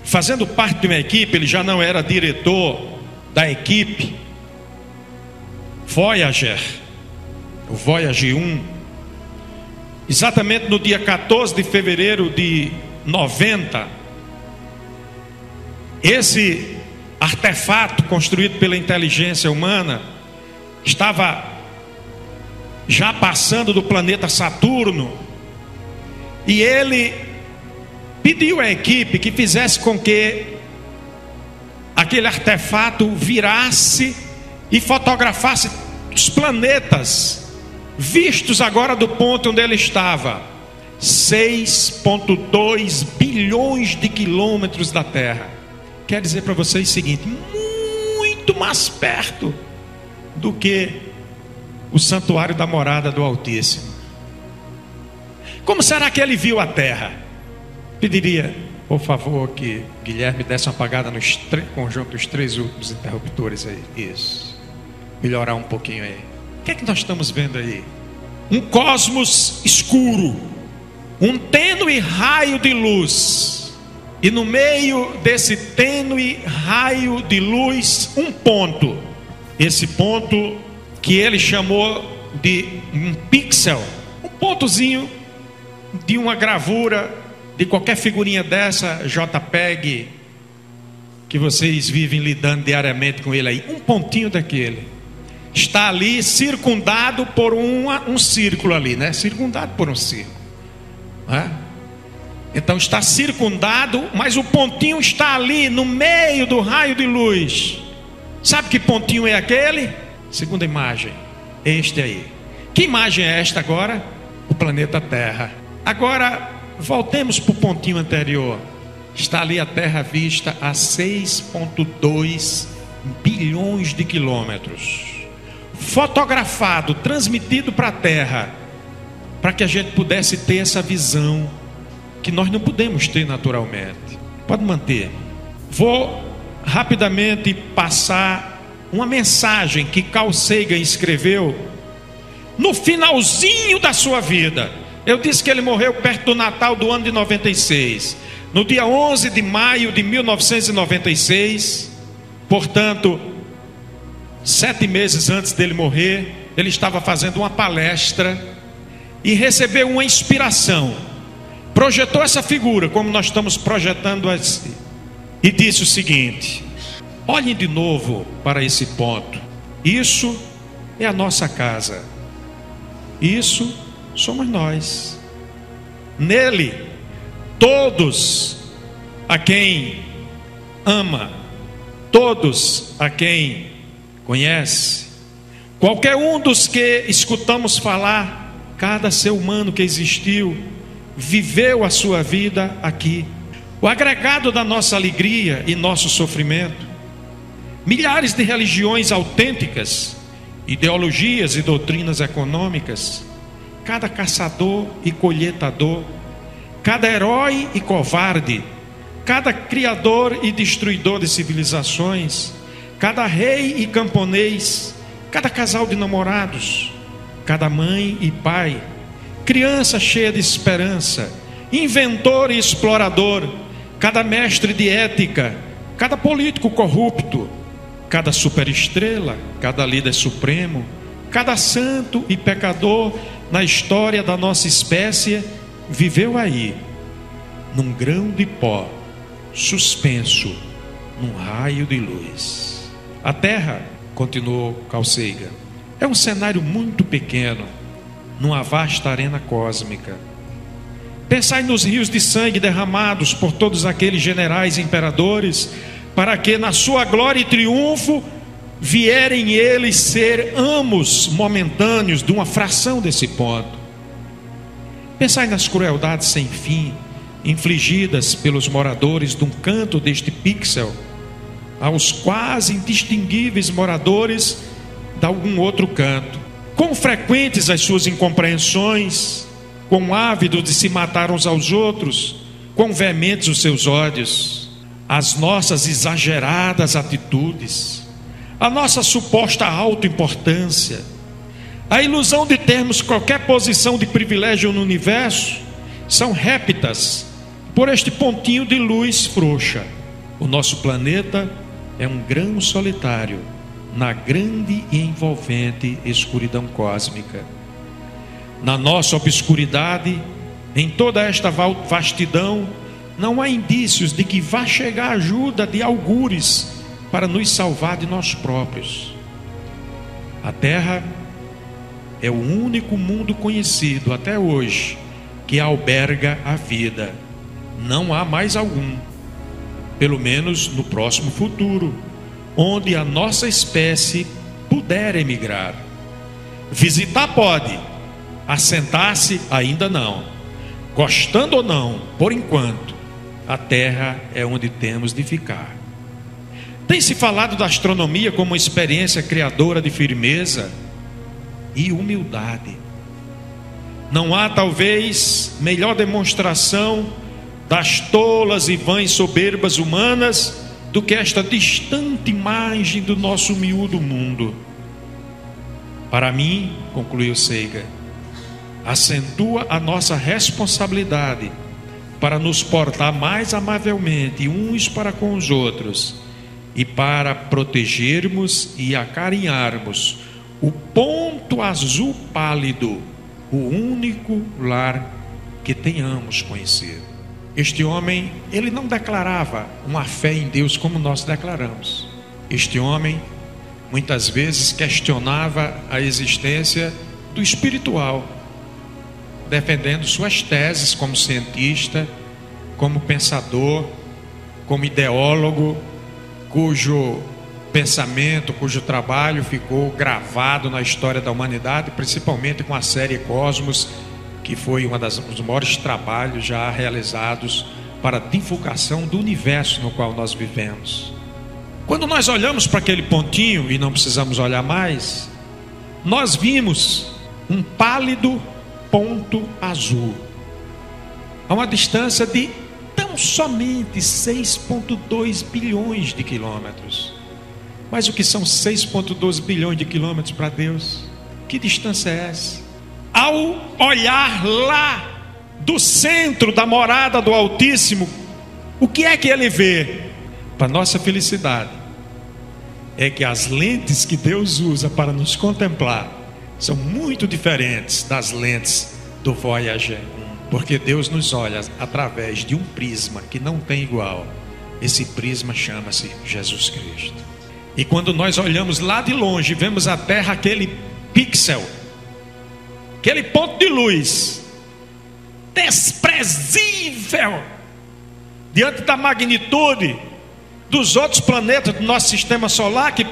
fazendo parte de uma equipe, ele já não era diretor da equipe Voyager, o Voyager 1, exatamente no dia 14 de fevereiro de 90, esse artefato construído pela inteligência humana estava já passando do planeta Saturno, e ele pediu à equipe que fizesse com que aquele artefato virasse e fotografasse os planetas vistos agora do ponto onde ele estava, 6,2 bilhões de quilômetros da Terra. Quer dizer para vocês o seguinte: muito mais perto do que o santuário da morada do Altíssimo. Como será que ele viu a Terra? Pediria, por favor, que Guilherme desse uma apagada no conjunto dos 3 últimos interruptores aí. Isso. Melhorar um pouquinho aí. O que é que nós estamos vendo aí? Um cosmos escuro, um tênue raio de luz, e no meio desse tênue raio de luz, um ponto. Esse ponto que ele chamou de um pixel, um pontozinho de uma gravura, de qualquer figurinha dessa JPEG que vocês vivem lidando diariamente com ele aí, um pontinho daquele está ali circundado por um círculo ali, né? Circundado por um círculo, né? Então está circundado, mas o pontinho está ali no meio do raio de luz. Sabe que pontinho é aquele? Segunda imagem, este aí. Que imagem é esta agora? O planeta Terra. Agora voltemos para o pontinho anterior. Está ali a Terra vista a 6,2 bilhões de quilômetros, fotografado, transmitido para a Terra, para que a gente pudesse ter essa visão que nós não podemos ter naturalmente. Pode manter. Vou rapidamente passar uma mensagem que Carl Sagan escreveu no finalzinho da sua vida. Eu disse que ele morreu perto do Natal do ano de 96. no dia 11 de maio de 1996, portanto, 7 meses antes dele morrer, ele estava fazendo uma palestra e recebeu uma inspiração. Projetou essa figura, como nós estamos projetando assim, e disse o seguinte: olhem de novo para esse ponto. Isso é a nossa casa. Isso somos nós. Nele, todos a quem ama, todos a quem conhece, qualquer um dos que escutamos falar, cada ser humano que existiu, viveu a sua vida aqui. O agregado da nossa alegria e nosso sofrimento. Milhares de religiões autênticas, ideologias e doutrinas econômicas, cada caçador e colheitador, cada herói e covarde, cada criador e destruidor de civilizações, cada rei e camponês, cada casal de namorados, cada mãe e pai, criança cheia de esperança, inventor e explorador, cada mestre de ética, cada político corrupto, cada superestrela, cada líder supremo, cada santo e pecador na história da nossa espécie viveu aí, num grão de pó, suspenso num raio de luz. A Terra, continuou Carl Sagan, é um cenário muito pequeno numa vasta arena cósmica. Pensai nos rios de sangue derramados por todos aqueles generais e imperadores, para que na sua glória e triunfo vierem eles ser amos momentâneos de uma fração desse ponto. Pensai nas crueldades sem fim infligidas pelos moradores de um canto deste pixel aos quase indistinguíveis moradores de algum outro canto. Quão frequentes as suas incompreensões, quão ávidos de se matar uns aos outros, quão veementes os seus ódios, as nossas exageradas atitudes, a nossa suposta autoimportância, a ilusão de termos qualquer posição de privilégio no universo, são réptas por este pontinho de luz frouxa. O nosso planeta é um grão solitário na grande e envolvente escuridão cósmica. Na nossa obscuridade, em toda esta vastidão, não há indícios de que vá chegar a ajuda de algures para nos salvar de nós próprios. A Terra é o único mundo conhecido até hoje que alberga a vida. Não há mais algum, pelo menos no próximo futuro, onde a nossa espécie puder emigrar. Visitar pode, assentar-se ainda não. Gostando ou não, por enquanto, a Terra é onde temos de ficar. Tem-se falado da astronomia como uma experiência criadora de firmeza e humildade. Não há talvez melhor demonstração das tolas e vãs soberbas humanas do que esta distante imagem do nosso miúdo mundo. Para mim, concluiu Sagan, acentua a nossa responsabilidade para nos portar mais amavelmente uns para com os outros e para protegermos e acarinharmos o ponto azul pálido, o único lar que tenhamos conhecido. Este homem, ele não declarava uma fé em Deus como nós declaramos. Este homem, muitas vezes, questionava a existência do espiritual, defendendo suas teses como cientista, como pensador, como ideólogo, cujo pensamento, cujo trabalho ficou gravado na história da humanidade, principalmente com a série Cosmos, que foi um dos maiores trabalhos já realizados para a divulgação do universo no qual nós vivemos. Quando nós olhamos para aquele pontinho, e não precisamos olhar mais, nós vimos um pálido ponto azul, a uma distância de tão somente 6,2 bilhões de quilômetros. Mas o que são 6,2 bilhões de quilômetros para Deus? Que distância é essa? Ao olhar lá do centro da morada do Altíssimo, O que é que ele vê? Para nossa felicidade, é que as lentes que Deus usa para nos contemplar são muito diferentes das lentes do Voyager 1, porque Deus nos olha através de um prisma que não tem igual. Esse prisma chama-se Jesus Cristo. E quando nós olhamos lá de longe, vemos a terra, aquele pixel, aquele ponto de luz desprezível diante da magnitude dos outros planetas do nosso sistema solar, que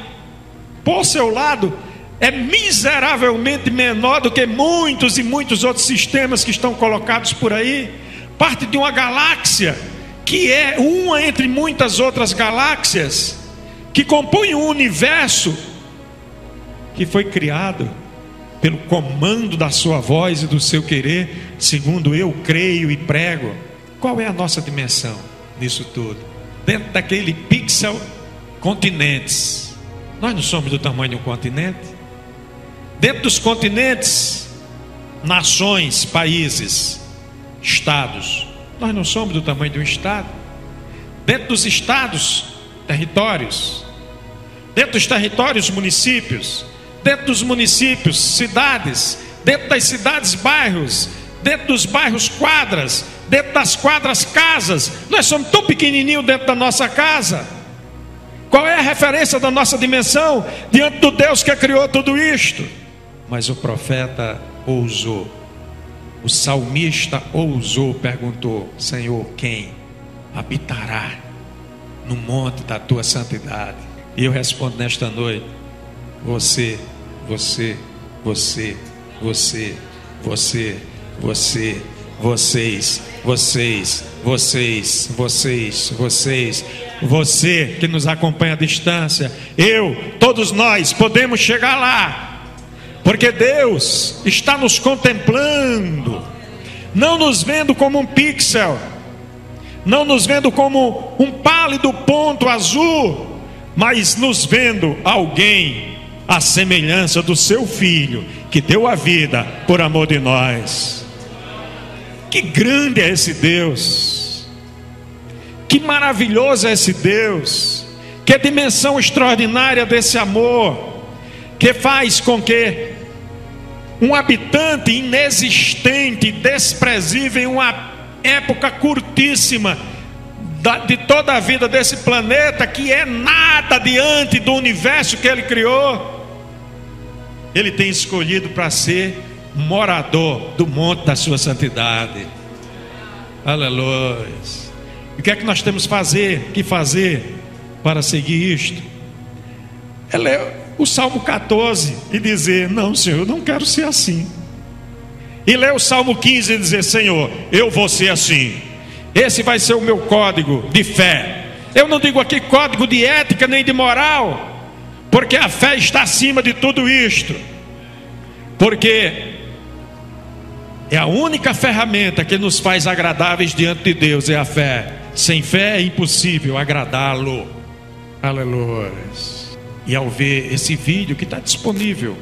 por seu lado é miseravelmente menor do que muitos e muitos outros sistemas que estão colocados por aí, parte de uma galáxia que é uma entre muitas outras galáxias que compõem um universo que foi criado pelo comando da sua voz e do seu querer, segundo eu creio e prego. Qual é a nossa dimensão nisso tudo? Dentro daquele pixel, continentes. Nós não somos do tamanho de um continente. Dentro dos continentes, nações, países, estados. Nós não somos do tamanho de um estado. Dentro dos estados, territórios. Dentro dos territórios, municípios. Dentro dos municípios, cidades. Dentro das cidades, bairros. Dentro dos bairros, quadras. Dentro das quadras, casas. Nós somos tão pequenininhos dentro da nossa casa. Qual é a referência da nossa dimensão diante do Deus que criou tudo isto? Mas o profeta ousou, o salmista ousou, perguntou: Senhor, quem habitará no monte da tua santidade? E eu respondo nesta noite: você, você, você, você, você, você, vocês, vocês, vocês, vocês, vocês, você que nos acompanha à distância, eu, todos nós podemos chegar lá, porque Deus está nos contemplando, não nos vendo como um pixel, não nos vendo como um pálido ponto azul, mas nos vendo alguém à semelhança do seu Filho, que deu a vida por amor de nós. Que grande é esse Deus, que maravilhoso é esse Deus, que dimensão extraordinária desse amor, que faz com que um habitante inexistente, desprezível, em uma época curtíssima de toda a vida desse planeta, que é nada diante do universo que ele criou, ele tem escolhido para ser morador do monte da sua santidade. Aleluia. E o que é que nós temos que fazer para seguir isto? É ler o Salmo 14 e dizer: não, Senhor, eu não quero ser assim. E ler o Salmo 15 e dizer: Senhor, eu vou ser assim. Esse vai ser o meu código de fé. Eu não digo aqui código de ética nem de moral, porque a fé está acima de tudo isto, porque é a única ferramenta que nos faz agradáveis diante de Deus, é a fé. Sem fé é impossível agradá-lo. Aleluia. E ao ver esse vídeo que está disponível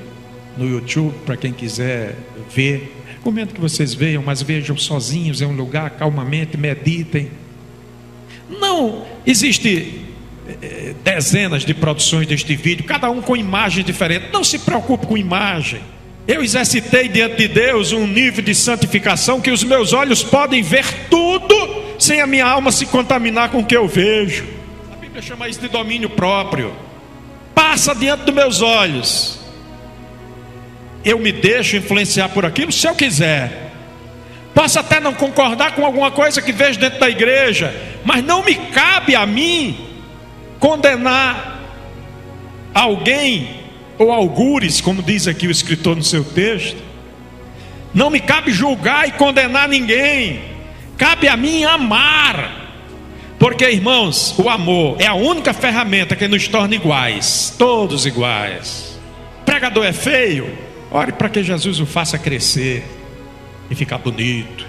no YouTube, para quem quiser ver, recomendo que vocês vejam, mas vejam sozinhos em um lugar, calmamente, meditem. Não existe dezenas de produções deste vídeo, cada um com imagem diferente. Não se preocupe com imagem. Eu exercitei diante de Deus um nível de santificação que os meus olhos podem ver tudo sem a minha alma se contaminar com o que eu vejo. A Bíblia chama isso de domínio próprio. Passa diante dos meus olhos, eu me deixo influenciar por aquilo se eu quiser. Posso até não concordar com alguma coisa que vejo dentro da igreja, mas não me cabe a mim condenar alguém ou algures, como diz aqui o escritor no seu texto. Não me cabe julgar e condenar ninguém. Cabe a mim amar. Porque, irmãos, o amor é a única ferramenta que nos torna iguais, todos iguais. Pregador é feio? Ore para que Jesus o faça crescer e ficar bonito.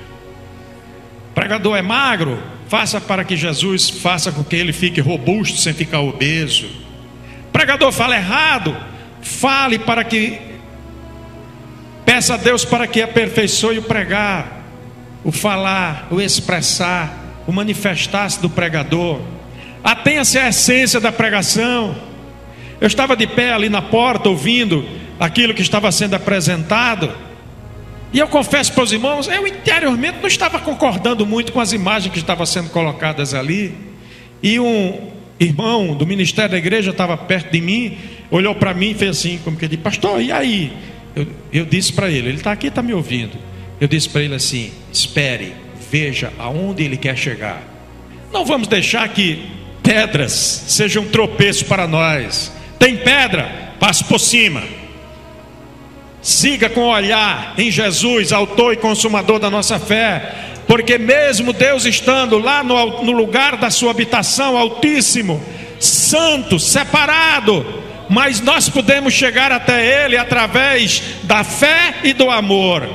Pregador é magro? Faça para que Jesus faça com que ele fique robusto sem ficar obeso. Pregador fala errado? Fale para que, peça a Deus para que aperfeiçoe o pregar, o falar, o expressar, o manifestar-se do pregador. Atenha-se à essência da pregação. Eu estava de pé ali na porta, ouvindo aquilo que estava sendo apresentado, e eu confesso para os irmãos, eu interiormente não estava concordando muito com as imagens que estavam sendo colocadas ali. E um irmão do ministério da igreja estava perto de mim, olhou para mim e fez assim, como que ele disse: pastor, e aí? Eu disse para ele está aqui, está me ouvindo. Eu disse para ele assim: espere, veja aonde ele quer chegar. Não vamos deixar que pedras sejam um tropeço para nós. Tem pedra, passe por cima. Siga com o olhar em Jesus, autor e consumador da nossa fé, porque mesmo Deus estando lá no lugar da sua habitação, altíssimo, santo, separado, mas nós podemos chegar até Ele através da fé e do amor,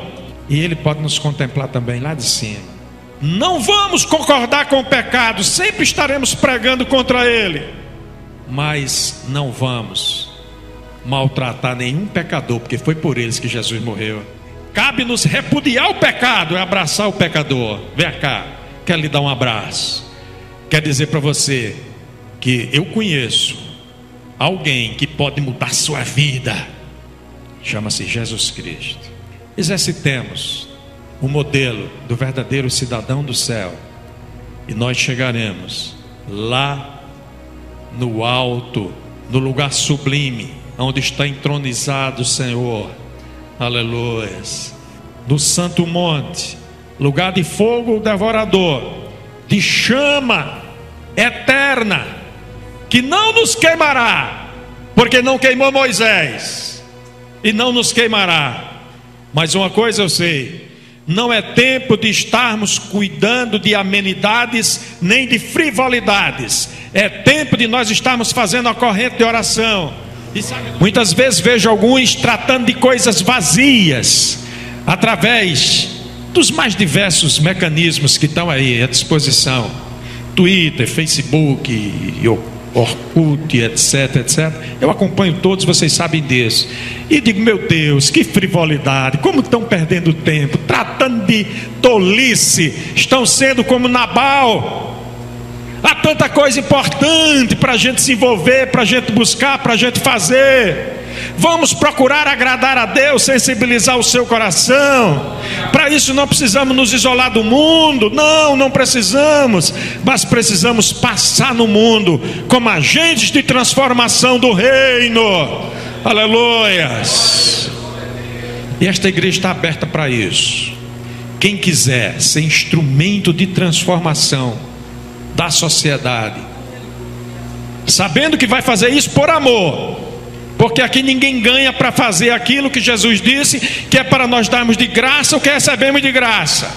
e Ele pode nos contemplar também lá de cima. Não vamos concordar com o pecado, sempre estaremos pregando contra ele, mas não vamos maltratar nenhum pecador, porque foi por eles que Jesus morreu. Cabe-nos repudiar o pecado e abraçar o pecador. Vem cá, quero lhe dar um abraço. Quero dizer para você que eu conheço alguém que pode mudar sua vida. Chama-se Jesus Cristo. Exercitemos o modelo do verdadeiro cidadão do céu, e nós chegaremos lá no alto, no lugar sublime, onde está entronizado o Senhor. Aleluia. No santo monte, lugar de fogo devorador, de chama eterna, que não nos queimará, porque não queimou Moisés, e não nos queimará. Mas uma coisa eu sei: não é tempo de estarmos cuidando de amenidades nem de frivolidades. É tempo de nós estarmos fazendo a corrente de oração. Muitas vezes vejo alguns tratando de coisas vazias, através dos mais diversos mecanismos que estão aí à disposição: Twitter, Facebook, Orkut, etc, etc. Eu acompanho todos, vocês sabem disso. E digo: meu Deus, que frivolidade, como estão perdendo tempo, tratando de tolice, estão sendo como Nabal. Há tanta coisa importante para a gente se envolver, para a gente buscar, para a gente fazer. Vamos procurar agradar a Deus, sensibilizar o seu coração. Para isso não precisamos nos isolar do mundo, não precisamos, mas precisamos passar no mundo como agentes de transformação do reino. Aleluias. E esta igreja está aberta para isso. Quem quiser ser instrumento de transformação da sociedade, sabendo que vai fazer isso por amor, porque aqui ninguém ganha para fazer aquilo que Jesus disse que é para nós darmos de graça o que recebemos de graça.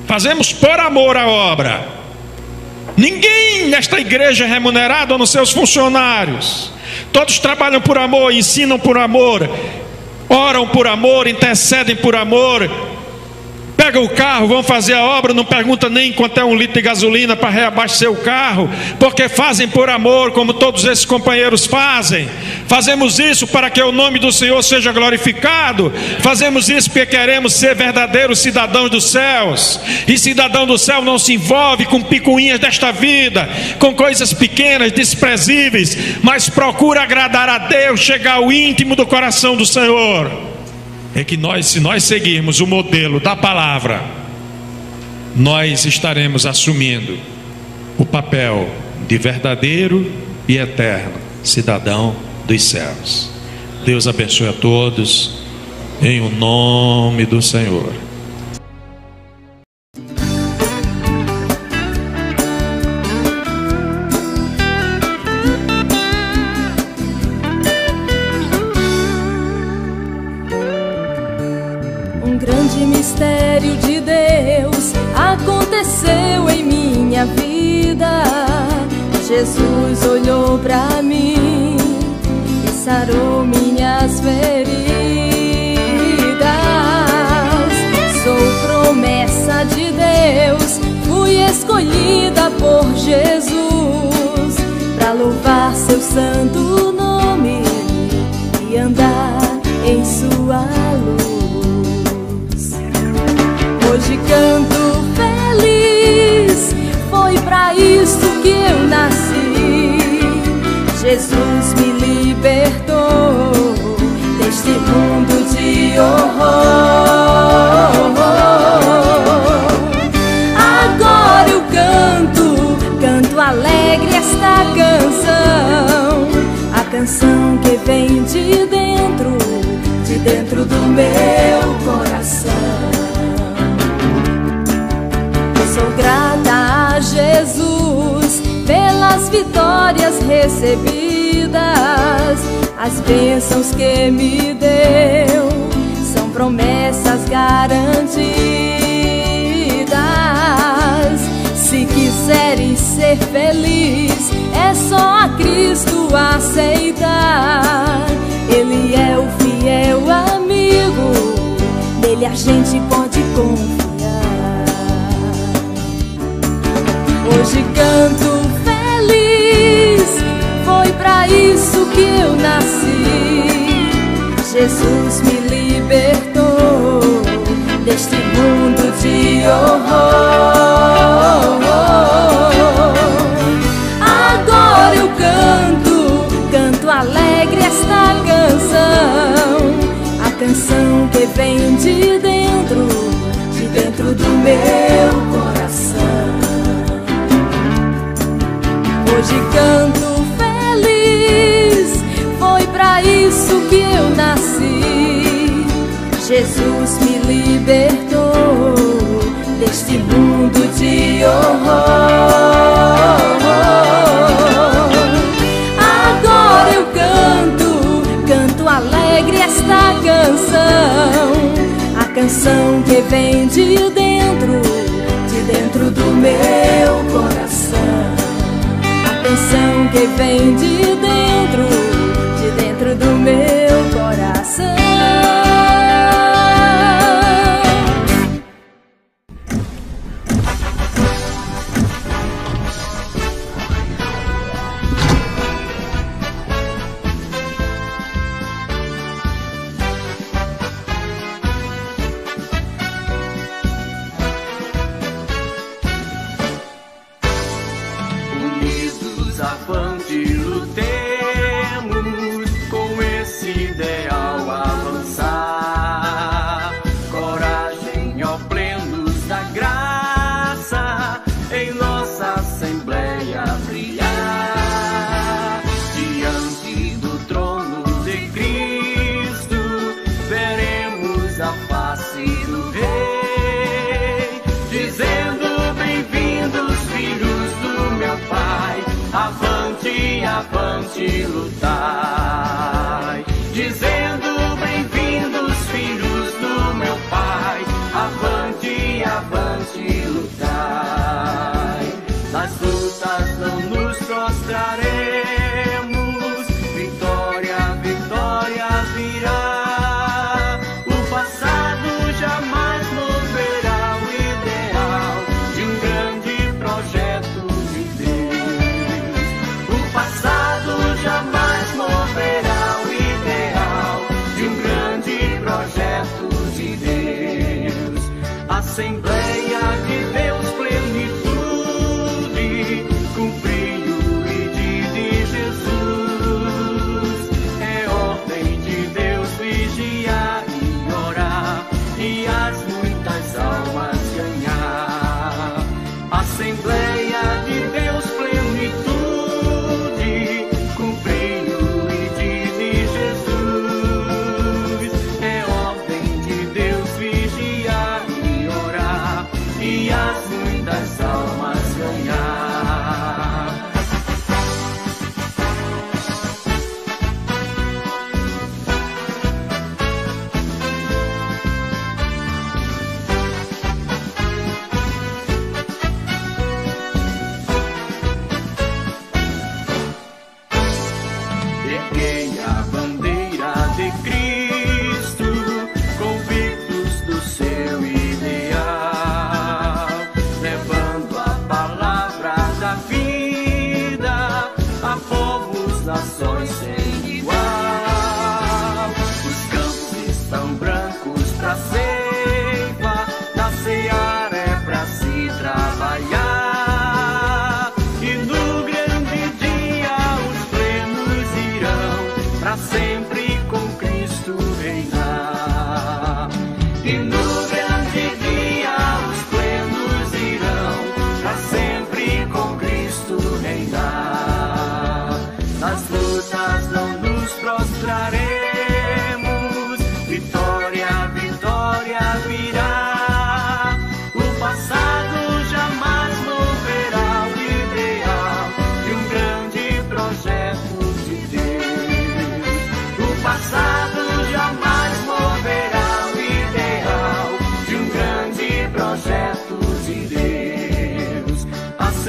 Fazemos por amor a obra. Ninguém nesta igreja é remunerado, a não ser os funcionários. Todos trabalham por amor, ensinam por amor, oram por amor, intercedem por amor. Pega o carro, vão fazer a obra, não pergunta nem quanto é um litro de gasolina para reabastecer o carro, porque fazem por amor, como todos esses companheiros fazem. Fazemos isso para que o nome do Senhor seja glorificado. Fazemos isso porque queremos ser verdadeiros cidadãos dos céus. E cidadão do céu não se envolve com picuinhas desta vida, com coisas pequenas, desprezíveis, mas procura agradar a Deus, chegar ao íntimo do coração do Senhor. É que se nós seguirmos o modelo da palavra, nós estaremos assumindo o papel de verdadeiro e eterno cidadão dos céus. Deus abençoe a todos, em o nome do Senhor. Mistério de Deus aconteceu em minha vida. Jesus olhou pra mim e sarou minhas feridas. Sou promessa de Deus, fui escolhida por Jesus pra louvar seu santo nome e andar em sua luz. Hoje canto feliz, isso que eu nasci. Jesus me libertou deste mundo de horror. Agora eu canto alegre esta canção, a canção que vem de dentro do meu coração. Eu sou grata a Jesus pelas vitórias recebidas, as bênçãos que me deu são promessas garantidas. Se quiseres ser feliz, é só a Cristo aceitar. Ele é o fiel amigo, nele a gente pode confiar. Hoje canto feliz, foi pra isso que eu nasci. Jesus me libertou deste mundo de horror. Agora eu canto alegre esta canção, a canção que vem de dentro do meu coração. Hoje canto feliz, foi pra isso que eu nasci. Jesus me libertou deste mundo de horror. Agora eu canto alegre esta canção, a canção que vem de dentro do meu coração. A canção que vem de dentro do meu coração. Avante, lutemos com esse ideal avançar. Coragem, ó plenos da graça, em nossa assembleia brilhar. Diante do trono de Cristo, veremos a face do Rei, dizendo: bem-vindos, filhos do meu Pai. Avante, avante, lutai, dizendo: bem-vindos, filhos do meu Pai. Avante, avante, lutai. Nas lutas não nos prostraremos, vitória, vitória virá. O passado jamais moverá o ideal de um grande projeto de Deus. O passado jamais moverá o ideal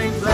exemplar.